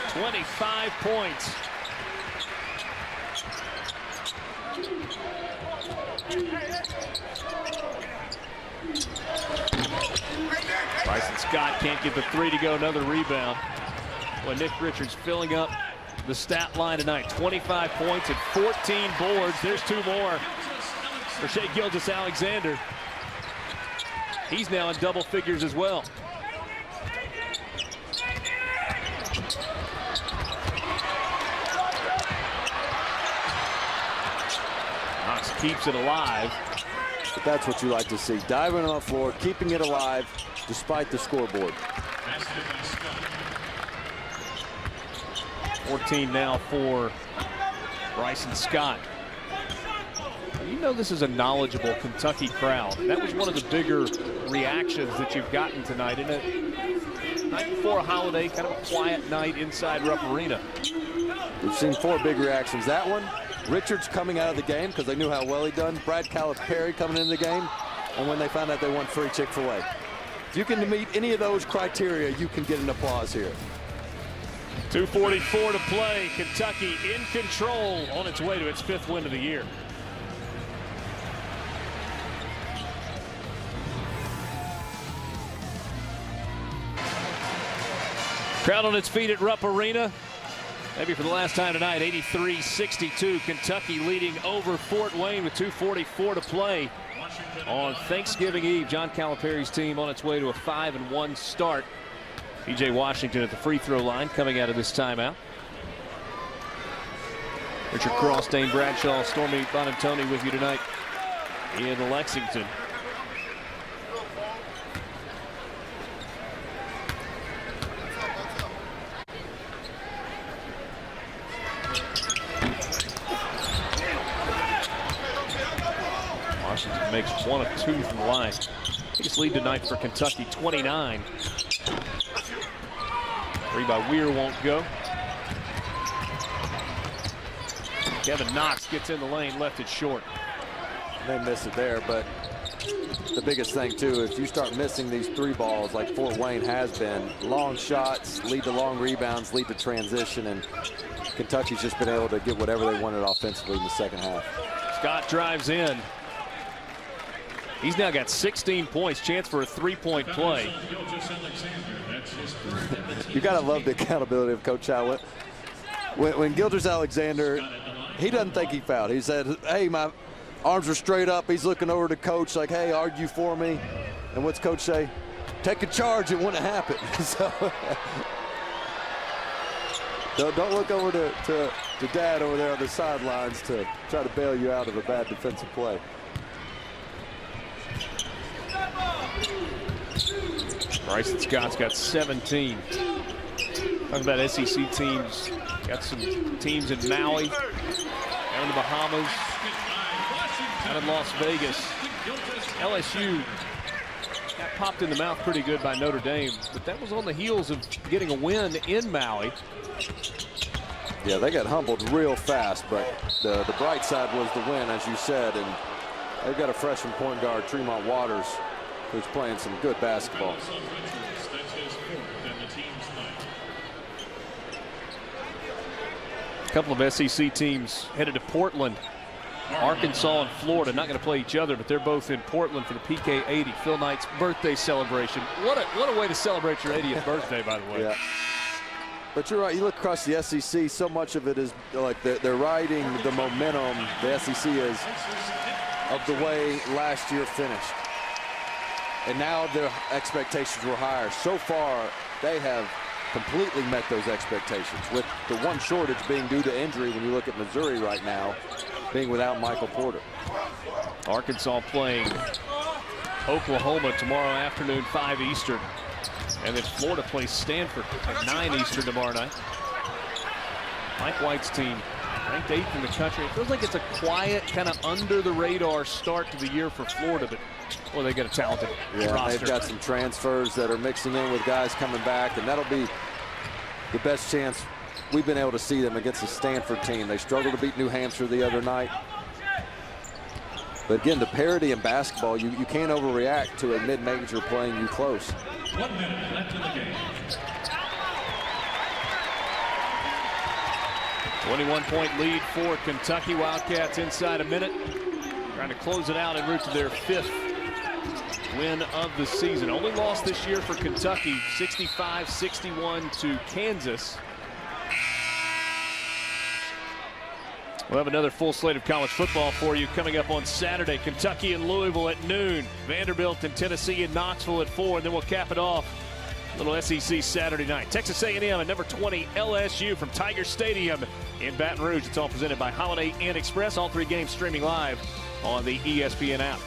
25 points. Bryson Scott can't get the three to go. Another rebound. Well, Nick Richards filling up the stat line tonight. 25 points and 14 boards. There's two more for Shai Gilgeous-Alexander. He's now in double figures as well. Knox keeps it alive. But that's what you like to see. Diving on the floor, keeping it alive despite the scoreboard. 14 now for Bryson Scott. You know this is a knowledgeable Kentucky crowd. That was one of the bigger reactions that you've gotten tonight in a night before a holiday, kind of a quiet night inside Rupp Arena. We've seen four big reactions. That one, Richards coming out of the game because they knew how well he'd done. Brad Calipari coming into the game, and when they found out they won free Chick-fil-A. If you can meet any of those criteria, you can get an applause here. 2:44 to play. Kentucky in control on its way to its fifth win of the year. Crowd on its feet at Rupp Arena. Maybe for the last time tonight, 83-62. Kentucky leading over Fort Wayne with 2:44 to play on Thanksgiving Eve. John Calipari's team on its way to a 5-1 start. P.J. Washington at the free throw line coming out of this timeout. Richard Cross, Dane Bradshaw, Stormy Bonantoni with you tonight in Lexington. Washington makes 1 of 2 from the line. Biggest lead tonight for Kentucky, 29. Three by Weir won't go. Kevin Knox gets in the lane, left it short. They miss it there, but the biggest thing too, if you start missing these three balls like Fort Wayne has been, long shots lead to long rebounds, lead to transition, and Kentucky's just been able to get whatever they wanted offensively in the second half. Scott drives in. He's now got 16 points, chance for a three-point play. You gotta love the accountability of Coach Howlett. When Gilgeous-Alexander, he doesn't think he fouled. He said, hey, my arms are straight up. He's looking over to Coach like, hey, argue for me. And what's Coach say? take a charge, it wouldn't happen. So don't look over to Dad over there on the sidelines to try to bail you out of a bad defensive play. Bryson Scott's got 17. Talking about SEC teams. Got some teams in Maui, down in the Bahamas, out in Las Vegas. LSU got popped in the mouth pretty good by Notre Dame, but that was on the heels of getting a win in Maui. Yeah, they got humbled real fast, but the bright side was the win, as you said, and they've got a freshman point guard, Tremont Waters, who's playing some good basketball. A couple of SEC teams headed to Portland. Arkansas and Florida not going to play each other, but they're both in Portland for the PK 80, Phil Knight's birthday celebration. What a way to celebrate your 80th birthday, by the way. Yeah. But you're right. You look across the SEC, so much of it is like they're riding the momentum the SEC is of the way last year finished. And now their expectations were higher. So far, they have completely met those expectations, with the one shortage being due to injury when you look at Missouri right now, being without Michael Porter. Arkansas playing Oklahoma tomorrow afternoon, 5 Eastern. And then Florida plays Stanford at 9 Eastern tomorrow night. Mike White's team ranked 8th in the country. It feels like it's a quiet, kind of under the radar start to the year for Florida, but well, they got a talented roster. They've got some transfers that are mixing in with guys coming back, and that'll be the best chance we've been able to see them against the Stanford team. They struggled to beat New Hampshire the other night. But again, the parity in basketball, you can't overreact to a mid-major playing you close. 1 minute left in the game. 21-point lead for Kentucky. Wildcats inside a minute, trying to close it out en route to their 5th win of the season. Only loss this year for Kentucky, 65-61 to Kansas. We'll have another full slate of college football for you coming up on Saturday. Kentucky and Louisville at noon. Vanderbilt and Tennessee and Knoxville at 4. And then we'll cap it off. A little SEC Saturday night. Texas A&M at number 20, LSU from Tiger Stadium in Baton Rouge. It's all presented by Holiday Inn Express. All 3 games streaming live on the ESPN app.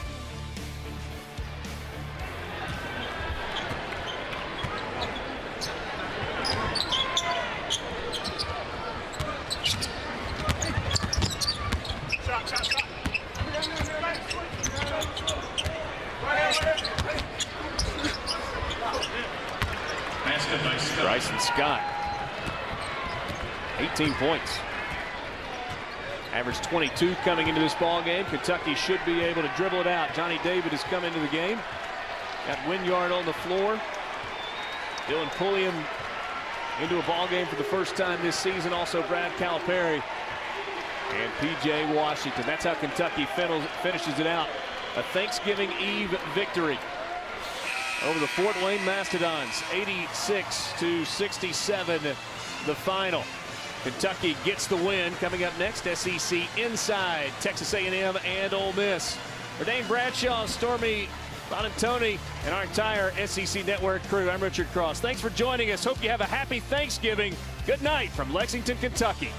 Bryson Scott, 18 points. Average 22 coming into this ball game. Kentucky should be able to dribble it out. Johnny David has come into the game. Got Wynyard on the floor. Dylan Pulliam into a ball game for the first time this season. Also Brad Calipari and P.J. Washington. That's how Kentucky finishes it out. A Thanksgiving Eve victory over the Fort Wayne Mastodons, 86-67, the final. Kentucky gets the win. Coming up next, SEC Inside, Texas A&M and Ole Miss. For Dane Bradshaw, Stormy Bonantoni, and our entire SEC Network crew, I'm Richard Cross. Thanks for joining us. Hope you have a happy Thanksgiving. Good night from Lexington, Kentucky.